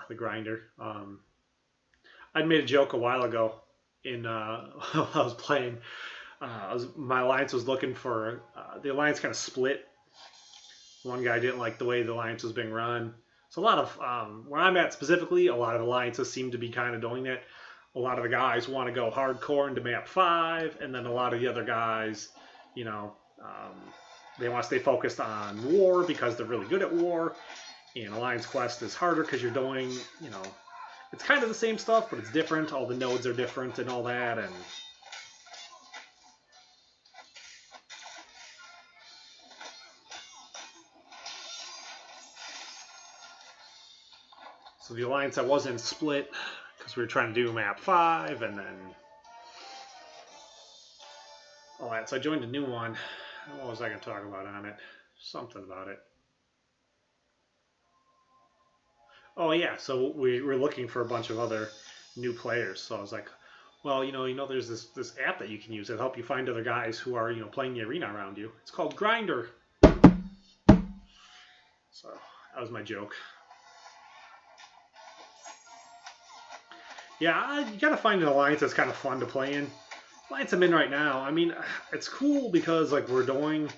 The grinder. I made a joke a while ago in while I was playing. My alliance was looking for the alliance kind of split. One guy didn't like the way the alliance was being run. So a lot of where I'm at specifically, a lot of alliances seem to be kind of doing that. A lot of the guys want to go hardcore into map 5, and then a lot of the other guys, you know. They want to stay focused on war because they're really good at war. And Alliance Quest is harder because you're doing, you know, it's kind of the same stuff, but it's different. All the nodes are different and all that. And so the Alliance I was in split because we were trying to do map 5 and then all that. So I joined a new one. What was I going to talk about on it? Something about it. Oh yeah, so we were looking for a bunch of other new players. So I was like, well, you know, there's this app that you can use that'll help you find other guys who are, playing the arena around you. It's called Grindr. So that was my joke. Yeah, you gotta find an alliance that's kind of fun to play in. Alliance I'm in right now, I mean, it's cool because like we're doing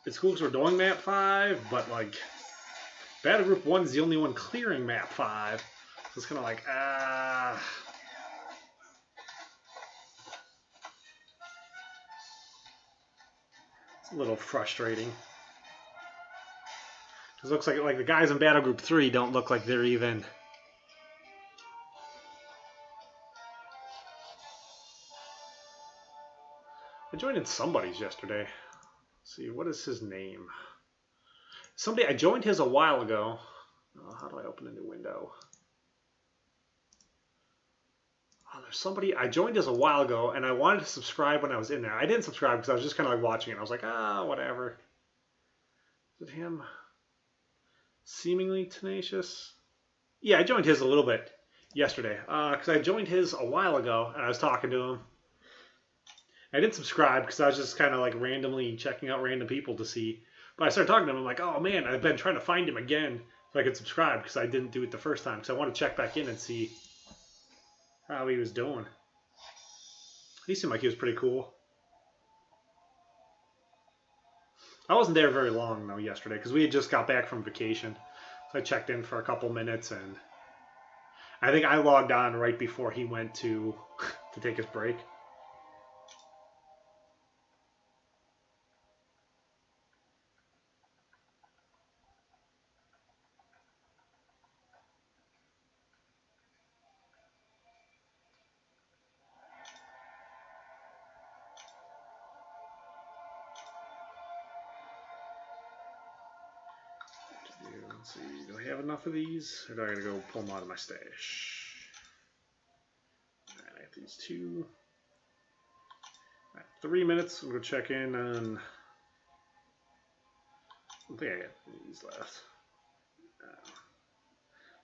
map 5, but like Battle Group 1 is the only one clearing map 5. So it's kind of like, it's a little frustrating. Because it looks like the guys in Battle Group 3 don't look like they're even... I joined in somebody's yesterday. Let's see, what is his name? I joined his a while ago. Oh, how do I open a new window? Oh, there's somebody, I joined his a while ago, and I wanted to subscribe when I was in there. I didn't subscribe because I was just kind of like watching it. I was like, whatever. Is it him? Seemingly Tenacious? Yeah, I joined his a little bit yesterday. Because I joined his a while ago, and I was talking to him. I didn't subscribe because I was just kind of like randomly checking out random people to see. But I started talking to him. I'm like, oh man, I've been trying to find him again so I could subscribe because I didn't do it the first time. Because I want to check back in and see how he was doing. He seemed like he was pretty cool. I wasn't there very long though yesterday because we had just got back from vacation. So I checked in for a couple minutes and I think I logged on right before he went to take his break. Let's see, do I have enough of these? Or do I gotta go pull them out of my stash? Alright, I got these two. Right, 3 minutes, we'll go check in on... I think I got these left.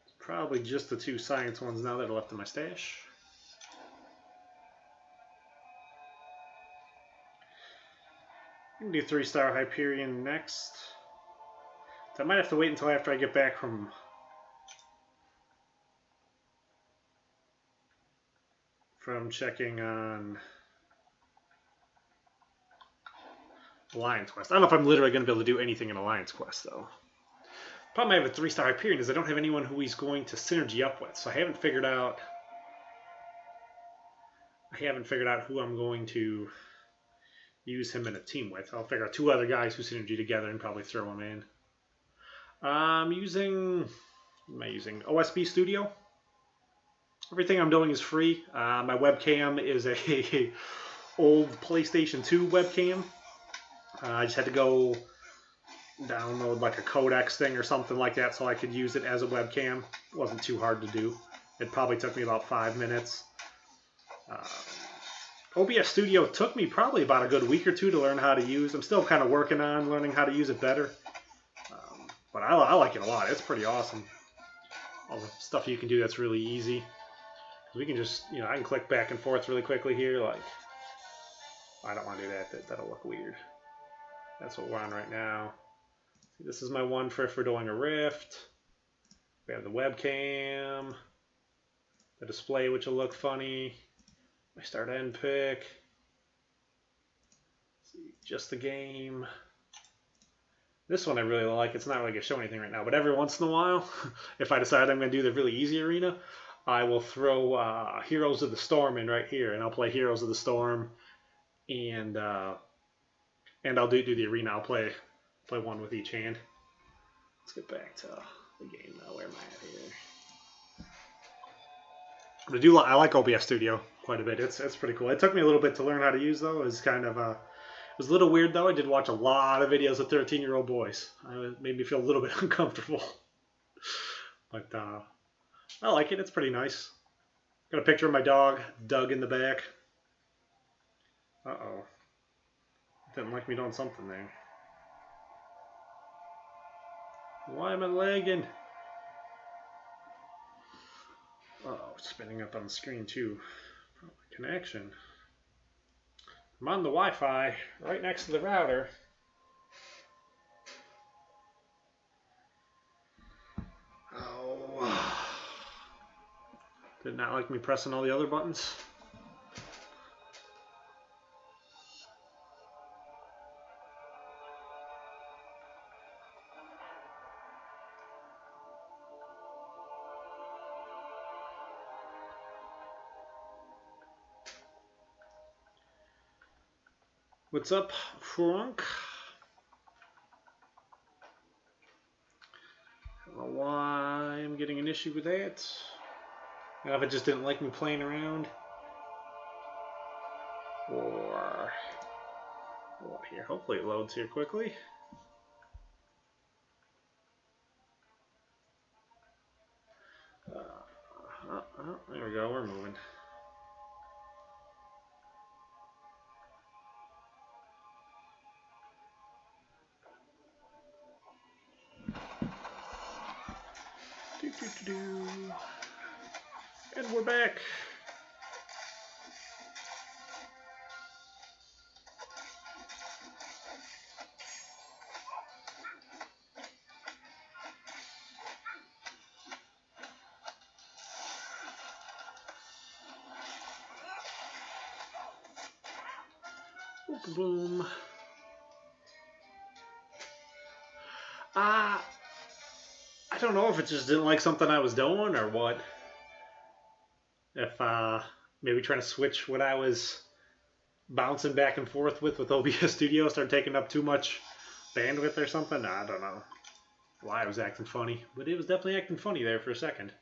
It's probably just the 2 science ones now that are left in my stash. I'm gonna do 3-star Hyperion next. I might have to wait until after I get back from checking on Alliance Quest. I don't know if I'm literally going to be able to do anything in Alliance Quest, though. The problem I have with 3-star Hyperion is I don't have anyone who he's going to synergy up with, so I haven't figured out who I'm going to use him in a team with. I'll figure out 2 other guys who synergy together and probably throw them in. I'm using, what am I using? OSB Studio. Everything I'm doing is free. My webcam is a old PlayStation 2 webcam. I just had to go download like a codex thing or something like that so I could use it as a webcam. It wasn't too hard to do. It probably took me about 5 minutes. OBS Studio took me probably about a good week or 2 to learn how to use. I'm still kind of working on learning how to use it better. But I like it a lot. It's pretty awesome. All the stuff you can do that's really easy. We can just, I can click back and forth really quickly here. Like, I don't want to do that. That'll look weird. That's what we're on right now. See, this is my one for if we're doing a rift. We have the webcam, the display, which will look funny. My start end pick. See, just the game. This one I really like. It's not really going to show anything right now, but every once in a while, if I decide I'm going to do the really easy arena, I will throw Heroes of the Storm in right here, and I'll play Heroes of the Storm, and I'll do the arena. I'll play one with each hand. Let's get back to the game now. Where am I at here? I like OBS Studio quite a bit. It's pretty cool. It took me a little bit to learn how to use, though. It was kind of it was a little weird, though. I did watch a lot of videos of 13-year-old boys. It made me feel a little bit uncomfortable. But I like it. It's pretty nice. Got a picture of my dog, Doug, in the back. Uh-oh. Didn't like me doing something there. Why am I lagging? Uh-oh, it's spinning up on the screen, too. Probably connection. I'm on the Wi-Fi, right next to the router. Oh. Did not like me pressing all the other buttons. What's up, Frank? I don't know why I'm getting an issue with that. I don't know if it just didn't like me playing around. Or what here? Hopefully it loads here quickly. There we go, we're moving. And we're back. Boom. I don't know if it just didn't like something I was doing or what. If maybe trying to switch what I was bouncing back and forth with OBS Studio started taking up too much bandwidth or something. I don't know why it was acting funny, but it was definitely acting funny there for a second.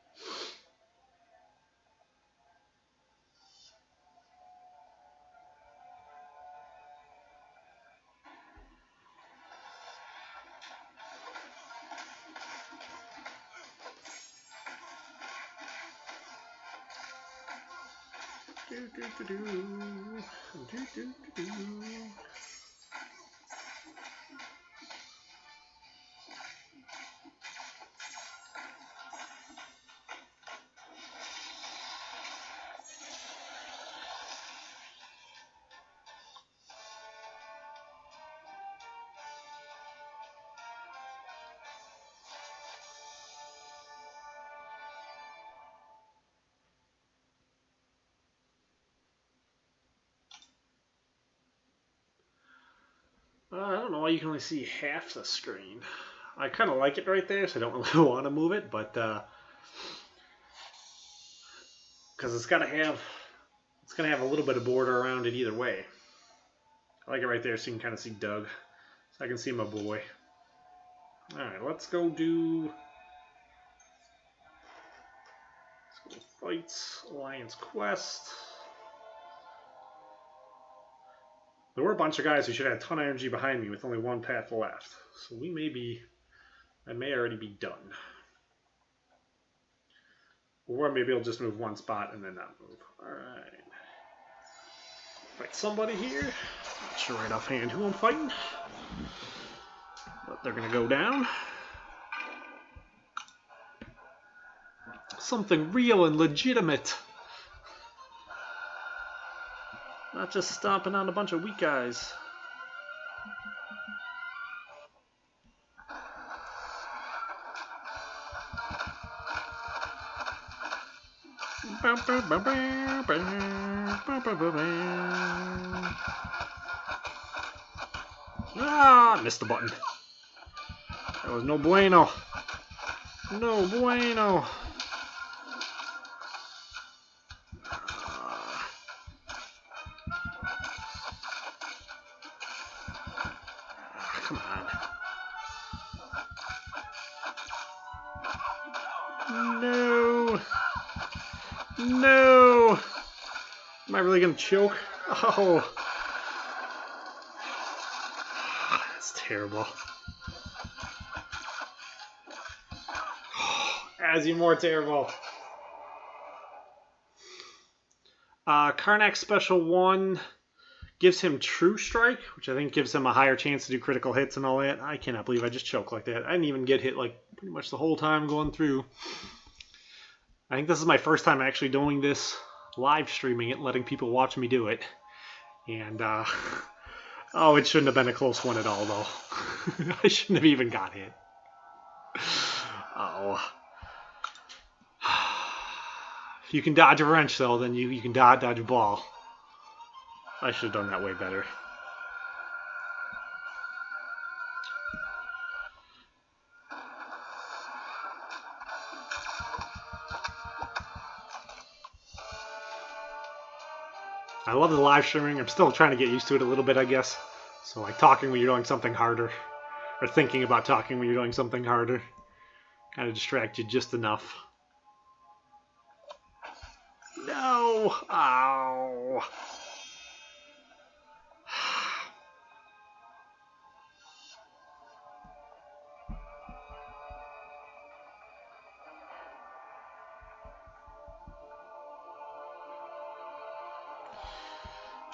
I don't know why you can only see half the screen. I kind of like it right there, so I don't really want to move it, but because it's gonna have a little bit of border around it either way. I like it right there, so you can kind of see Doug, so I can see my boy. All right, let's go fights, Alliance Quest. There were a bunch of guys who should have a ton of energy behind me with only one path left. So I may already be done. Or maybe I'll just move one spot and then not move. Alright. Fight somebody here. Not sure right offhand who I'm fighting. But they're going to go down. Something real and legitimate. Not just stomping on a bunch of weak guys. Ah, missed the button. That was no bueno. No bueno. Come on. No. No. Am I really going to choke? Oh. That's terrible. As you more terrible. Karnak Special 1 gives him True Strike, which I think gives him a higher chance to do critical hits and all that. I cannot believe I just choked like that. I didn't even get hit like pretty much the whole time going through. I think this is my first time actually doing this, live streaming it, letting people watch me do it. And, oh, it shouldn't have been a close one at all, though. I shouldn't have even got hit. Oh. If you can dodge a wrench, though, then you can dodge a ball. I should have done that way better. I love the live streaming. I'm still trying to get used to it a little bit, I guess. So like talking when you're doing something harder, or thinking about talking when you're doing something harder, kind of distract you just enough. No! Ow!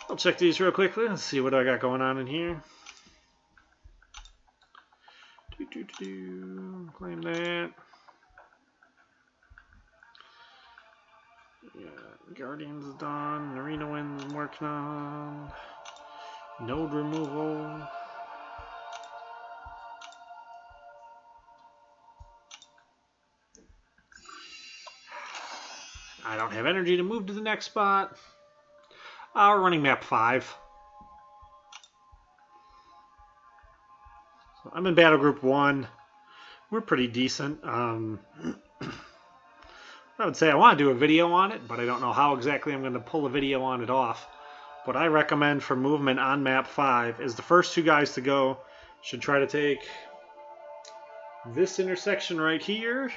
I'll check these real quickly. Let's see what I got going on in here. Claim that. Yeah, Guardians is done. Arena Winds working on. Node removal. I don't have energy to move to the next spot. We're running map 5. So I'm in battle group 1. We're pretty decent. I would say I want to do a video on it, but I don't know how exactly I'm going to pull a video on it off. What I recommend for movement on map 5 is the first two guys to go should try to take this intersection right here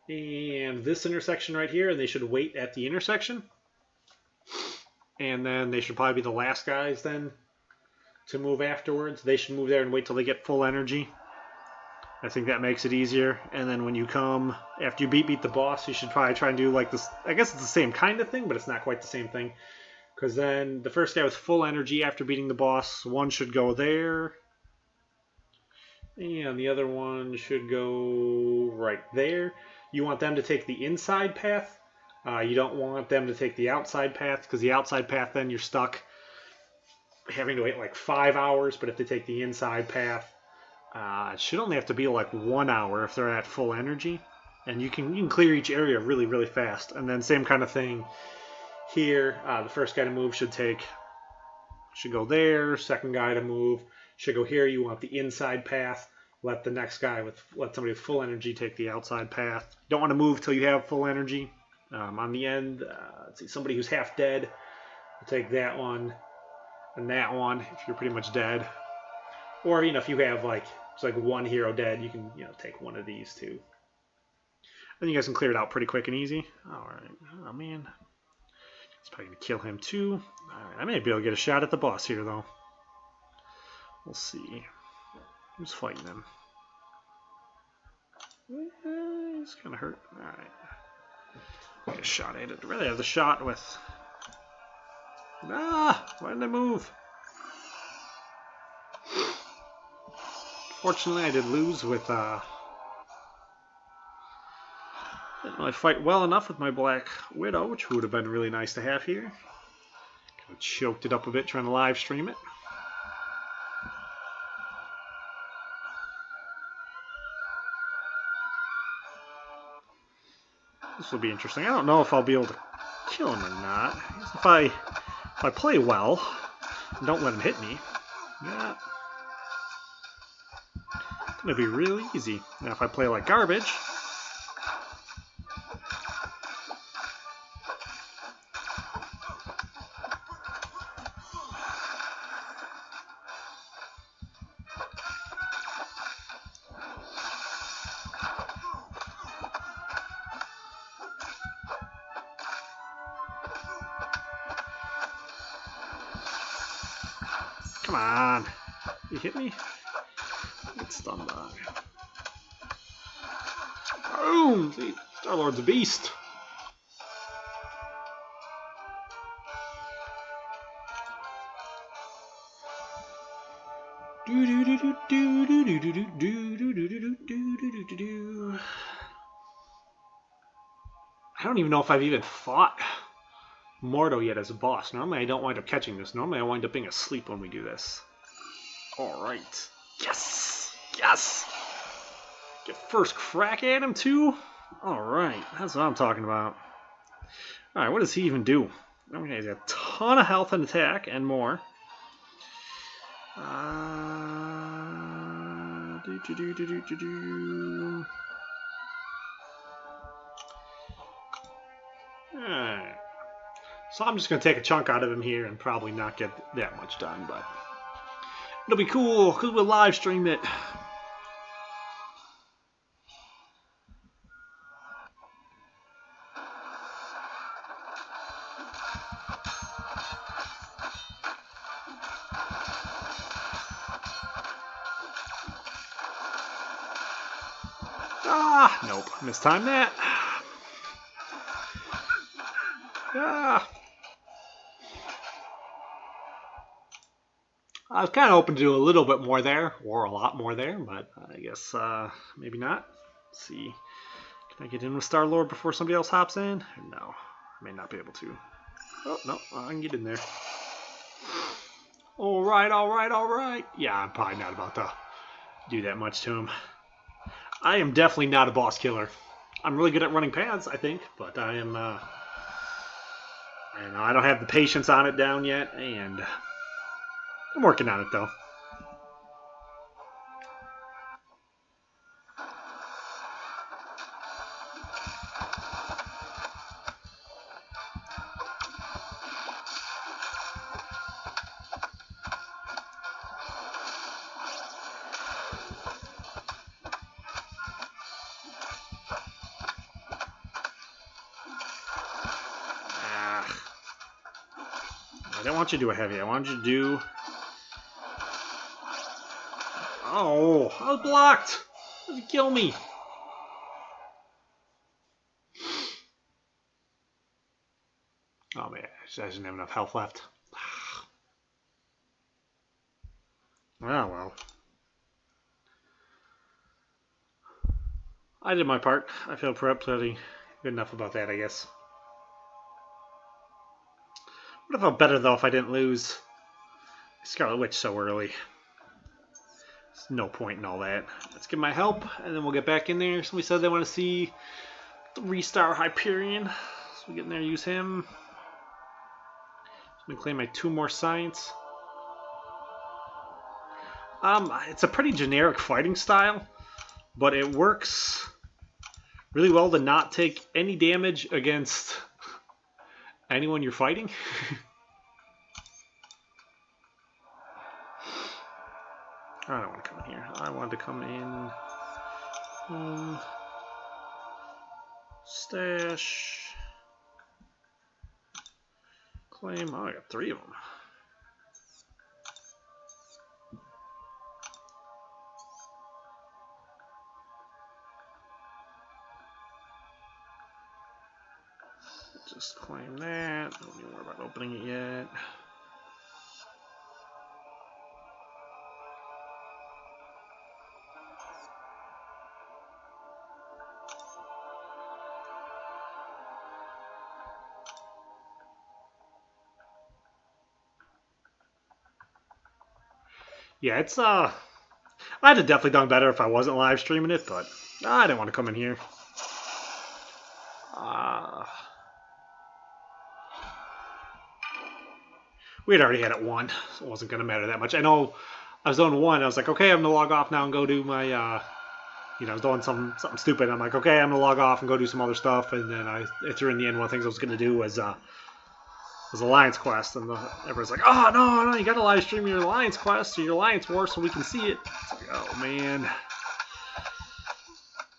and this intersection right here, and they should wait at the intersection. And then they should probably be the last guys then to move afterwards. They should move there and wait till they get full energy. I think that makes it easier. And then when you come, after you beat the boss, you should probably try and do like this. I guess it's the same kind of thing, but it's not quite the same thing. Because then the first guy with full energy after beating the boss, one should go there. And the other one should go right there. You want them to take the inside path. You don't want them to take the outside path, because the outside path, then you're stuck having to wait like 5 hours. But if they take the inside path, it should only have to be like 1 hour if they're at full energy. And you can clear each area really, really fast. And then same kind of thing here. The first guy to move should go there. Second guy to move should go here. You want the inside path. Let somebody with full energy take the outside path. You don't want to move till you have full energy. On the end, let's see, somebody who's half dead will take that one and that one if you're pretty much dead. Or if you have it's like one hero dead, you can take one of these too. Then you guys can clear it out pretty quick and easy. All right. Oh man, it's probably gonna kill him too. All right, I may be able to get a shot at the boss here though. We'll see. Who's fighting him? He's kind of hurt. All right. Get a shot at it. I'd rather have the shot with. Why didn't I move? Fortunately, I did lose with. I didn't really fight well enough with my Black Widow, which would have been really nice to have here. Kind of choked it up a bit trying to live stream it. This will be interesting. I don't know if I'll be able to kill him or not. If I play well and don't let him hit me, yeah, it's gonna be really easy. Now if I play like garbage, come on. You hit me? Get stunned by. Boom! See, Star-Lord's a beast. I don't even know if I've even fought Mordo yet as a boss. Normally I don't wind up catching this. Normally I wind up being asleep when we do this. Alright. Yes! Yes! Get first crack at him too? Alright, that's what I'm talking about. Alright, what does he even do? Okay, he's got a ton of health and attack and more. Alright. So I'm just going to take a chunk out of him here and probably not get that much done, but it'll be cool because we'll live stream it. Nope. Mistimed that. I was kind of hoping to do a little bit more there, or a lot more there, but I guess maybe not. Let's see. Can I get in with Star-Lord before somebody else hops in? No. I may not be able to. Oh, no. I can get in there. Alright, alright, alright. Yeah, I'm probably not about to do that much to him. I am definitely not a boss killer. I'm really good at running paths, I think, but I am, I don't have the patience on it down yet, and I'm working on it, though. didn't want you to do a heavy. I wanted you to do... Oh, I was blocked. How did you kill me? Oh man, I didn't have enough health left. Oh well. I did my part. I feel pretty good enough about that, I guess. Would have felt better though if I didn't lose Scarlet Witch so early. There's no point in all that. Let's get my help, and then we'll get back in there. Somebody said they want to see 3-star Hyperion, so we get in there and use him. I'm gonna claim my 2 more science. It's a pretty generic fighting style, but it works really well to not take any damage against anyone you're fighting. I don't want to come in here. I wanted to come in. Stash. Claim. Oh, I got 3 of them. Just claim that. Don't need to worry about opening it yet. Yeah, it's I'd have definitely done better if I wasn't live streaming it, but I didn't want to come in here. We had already had it 1, so it wasn't going to matter that much. I know I was on 1. I was like, okay, I'm going to log off now and go do my, I was doing something stupid. I'm like, okay, I'm going to log off and go do some other stuff. And then I threw in the end one of the things I was going to do was Alliance Quest. And everyone's like, oh, no, you got to live stream your Alliance Quest or your Alliance War so we can see it. It's like, oh, man.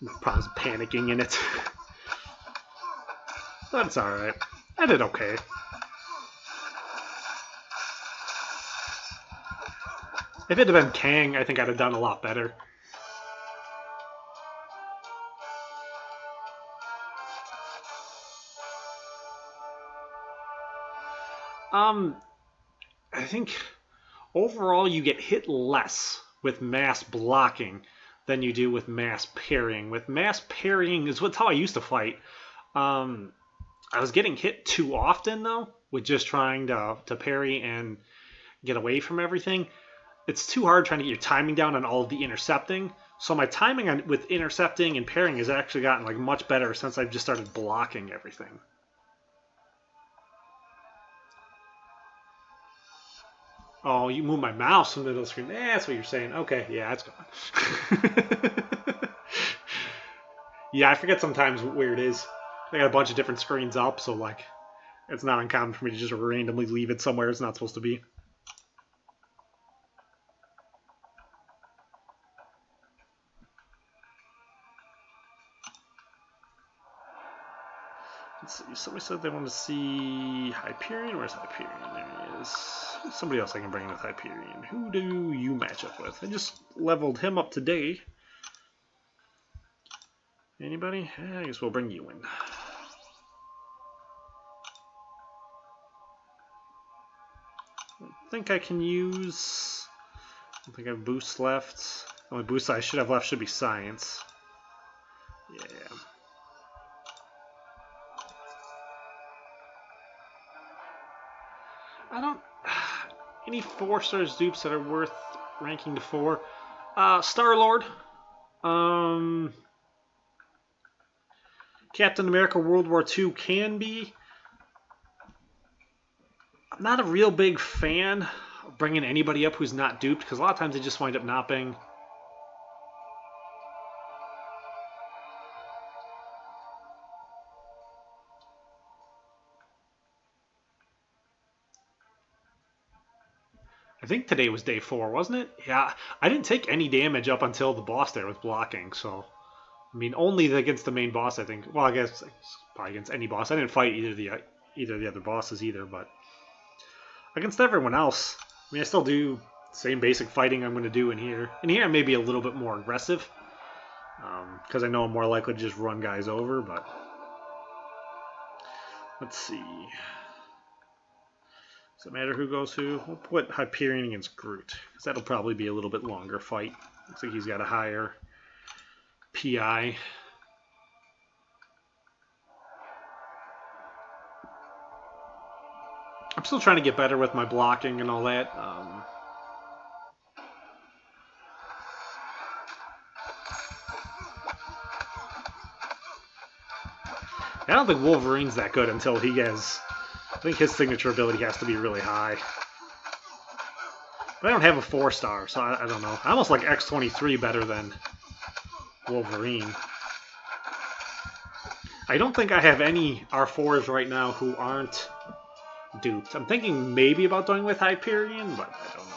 I'm probably panicking in it. But it's alright. I did okay. If it had been Kang, I think I'd have done a lot better. I think overall you get hit less with mass blocking than you do with mass parrying. With mass parrying is how I used to fight. I was getting hit too often though, with just trying to parry and get away from everything. It's too hard trying to get your timing down on all of the intercepting. So my timing with intercepting and parrying has actually gotten like much better since I've just started blocking everything. Oh, you move my mouse in the middle of the screen. That's what you're saying. Okay, yeah, it's gone. Yeah, I forget sometimes where it is. I got a bunch of different screens up, so like it's not uncommon for me to just randomly leave it somewhere it's not supposed to be. Let's see. Somebody said they want to see Hyperion. Where's Hyperion? There he is. Somebody else I can bring in with Hyperion. Who do you match up with? I just leveled him up today. Anybody? I guess we'll bring you in. I think I can use... I don't think I have boosts left. The only boost I should have left should be Science. Yeah. I don't... Any 4-star dupes that are worth ranking to 4? Star-Lord. Captain America World War II can be. I'm not a real big fan of bringing anybody up who's not duped, because a lot of times they just wind up not being. I think today was day 4, wasn't it? Yeah, I didn't take any damage up until the boss there with blocking, so... I mean, only against the main boss, I think. Well, I guess probably against any boss. I didn't fight either of the other bosses either, but... against everyone else, I mean, I still do the same basic fighting I'm going to do in here. In here, I may be a little bit more aggressive, because I know I'm more likely to just run guys over, but let's see. Does it matter who goes who? We'll put Hyperion against Groot, because that'll probably be a little bit longer fight. Looks like he's got a higher PI. I'm still trying to get better with my blocking and all that. I don't think Wolverine's that good until he has... I think his signature ability has to be really high. But I don't have a 4-star, so I don't know. I almost like X-23 better than Wolverine. I don't think I have any R4s right now who aren't duped. I'm thinking maybe about going with Hyperion, but I don't know.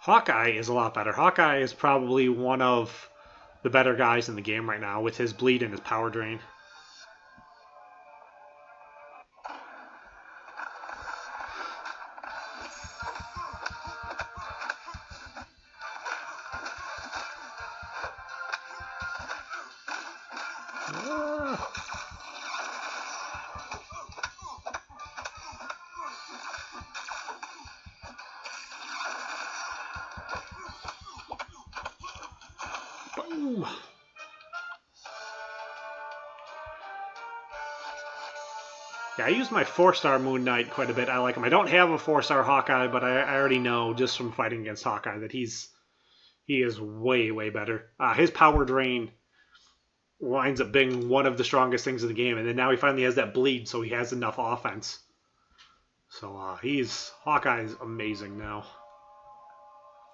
Hawkeye is a lot better. Hawkeye is probably one of the better guys in the game right now with his bleed and his power drain. Boom! Yeah, I use my 4-star Moon Knight quite a bit. I like him. I don't have a 4-star Hawkeye, but I already know just from fighting against Hawkeye that he is way, way better. His power drain winds up being one of the strongest things in the game, and then now he finally has that bleed, so he has enough offense. So Hawkeye is amazing now.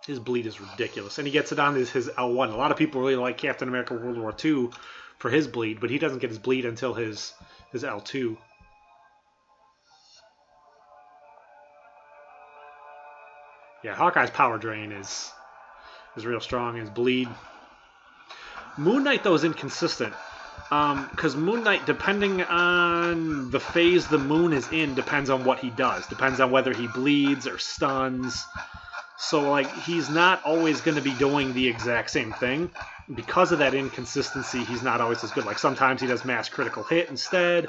His bleed is ridiculous, and he gets it on his L1. A lot of people really like Captain America World War II for his bleed, but he doesn't get his bleed until his L2. Yeah, Hawkeye's power drain is real strong. His bleed. Moon Knight, though, is inconsistent. Because Moon Knight, depending on the phase the moon is in, depends on what he does. Depends on whether he bleeds or stuns. So, like, he's not always going to be doing the exact same thing. Because of that inconsistency, he's not always as good. Like, sometimes he does mass critical hit instead.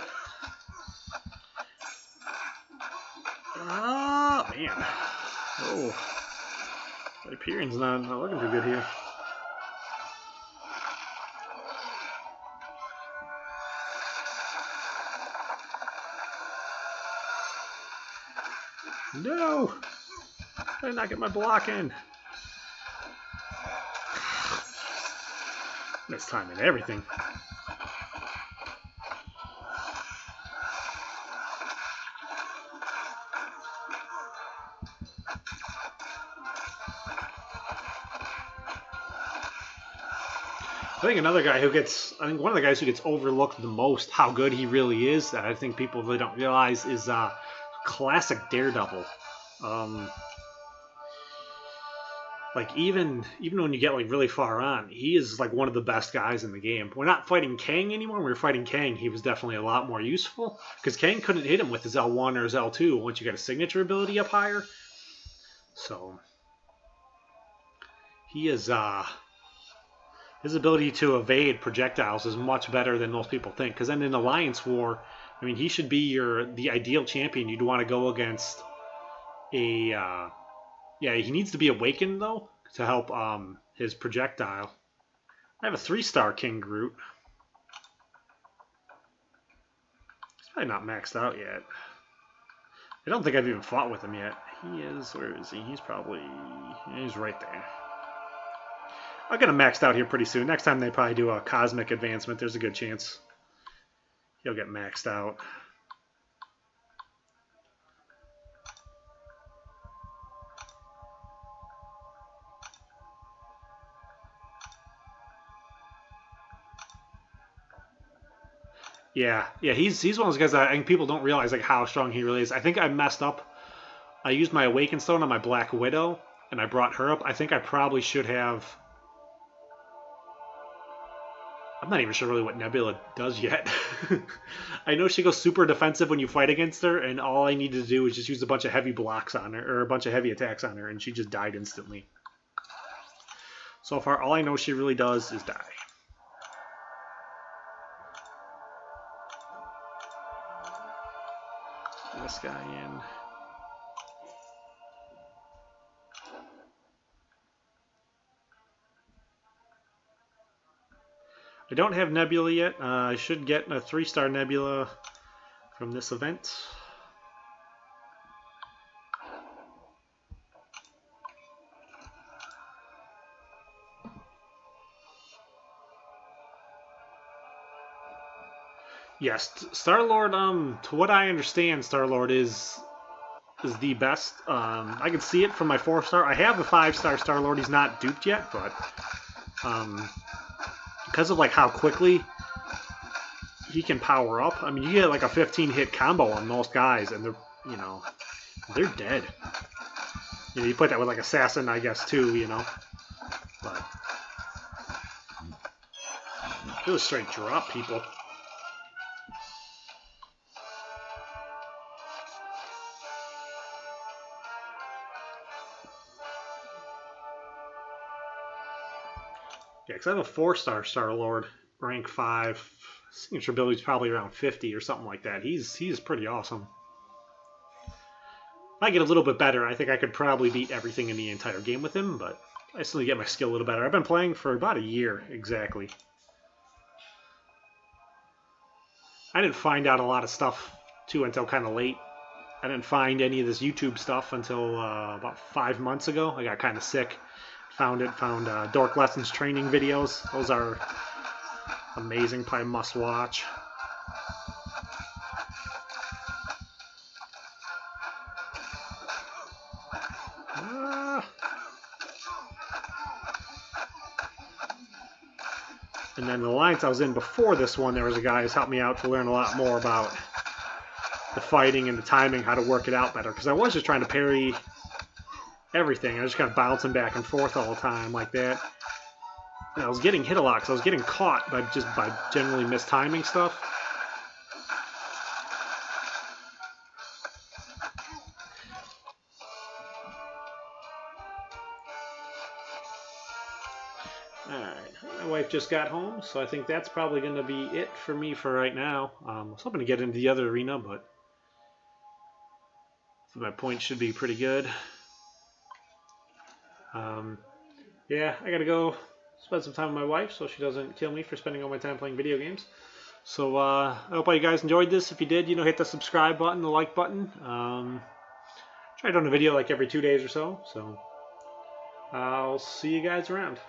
Oh, man. Oh. Hyperion's not looking too good here. No! I did not get my block in. Missed time and everything. I think another guy who gets, I think one of the guys who gets overlooked the most, how good he really is, that I think people really don't realize, is classic Daredevil. Like even when you get like really far on, he is like one of the best guys in the game. We're not fighting Kang anymore. When we were fighting Kang, he was definitely a lot more useful because Kang couldn't hit him with his L1 or his L2 once you got a signature ability up higher. So he is his ability to evade projectiles is much better than most people think. Because then in Alliance War, I mean, he should be the ideal champion you'd want to go against. Yeah, he needs to be awakened though to help his projectile. I have a 3-star King Groot. He's probably not maxed out yet. I don't think I've even fought with him yet. He is. Where is he? He's right there. I'll get him maxed out here pretty soon. Next time they probably do a cosmic advancement, there's a good chance he'll get maxed out. Yeah, yeah, he's one of those guys that I think people don't realize like how strong he really is. I think I messed up. I used my Awaken Stone on my Black Widow, and I brought her up. I think I probably should have. I'm not even sure really what Nebula does yet. I know she goes super defensive when you fight against her, and all I needed to do was just use a bunch of heavy blocks on her, or a bunch of heavy attacks on her, and she just died instantly. So far, all I know she really does is die. This guy in. I don't have Nebula yet. I should get a 3-star Nebula from this event. Yes, Star-Lord, to what I understand, Star-Lord is the best. I can see it from my 4-star. I have a 5-star Star-Lord. He's not duped yet, but because of like how quickly he can power up, I mean, you get like a 15-hit combo on most guys, and they're dead. You put that with like Assassin, I guess, too, but he'll straight drop people. Yeah, because I have a 4-star Star-Lord, rank 5. Signature ability is probably around 50 or something like that. He's pretty awesome. If I get a little bit better, I think I could probably beat everything in the entire game with him, but I still need to get my skill a little better. I've been playing for about a year, exactly. I didn't find out a lot of stuff, too, until kind of late. I didn't find any of this YouTube stuff until about 5 months ago. I got kind of sick. Found Dork Lessons training videos. Those are amazing, probably must watch. And then the alliance I was in before this one, there was a guy who's helped me out to learn a lot more about the fighting and the timing, how to work it out better. Because I was just trying to parry everything. I was just kind of bouncing back and forth all the time like that. And I was getting hit a lot because I was getting caught by generally mistiming stuff. Alright, my wife just got home, so I think that's probably going to be it for me for right now. I was hoping to get into the other arena, but my points should be pretty good. Yeah, I gotta go spend some time with my wife so she doesn't kill me for spending all my time playing video games. So I hope all you guys enjoyed this. If you did, hit the subscribe button, the like button. Try doing a video like every 2 days or so. So I'll see you guys around.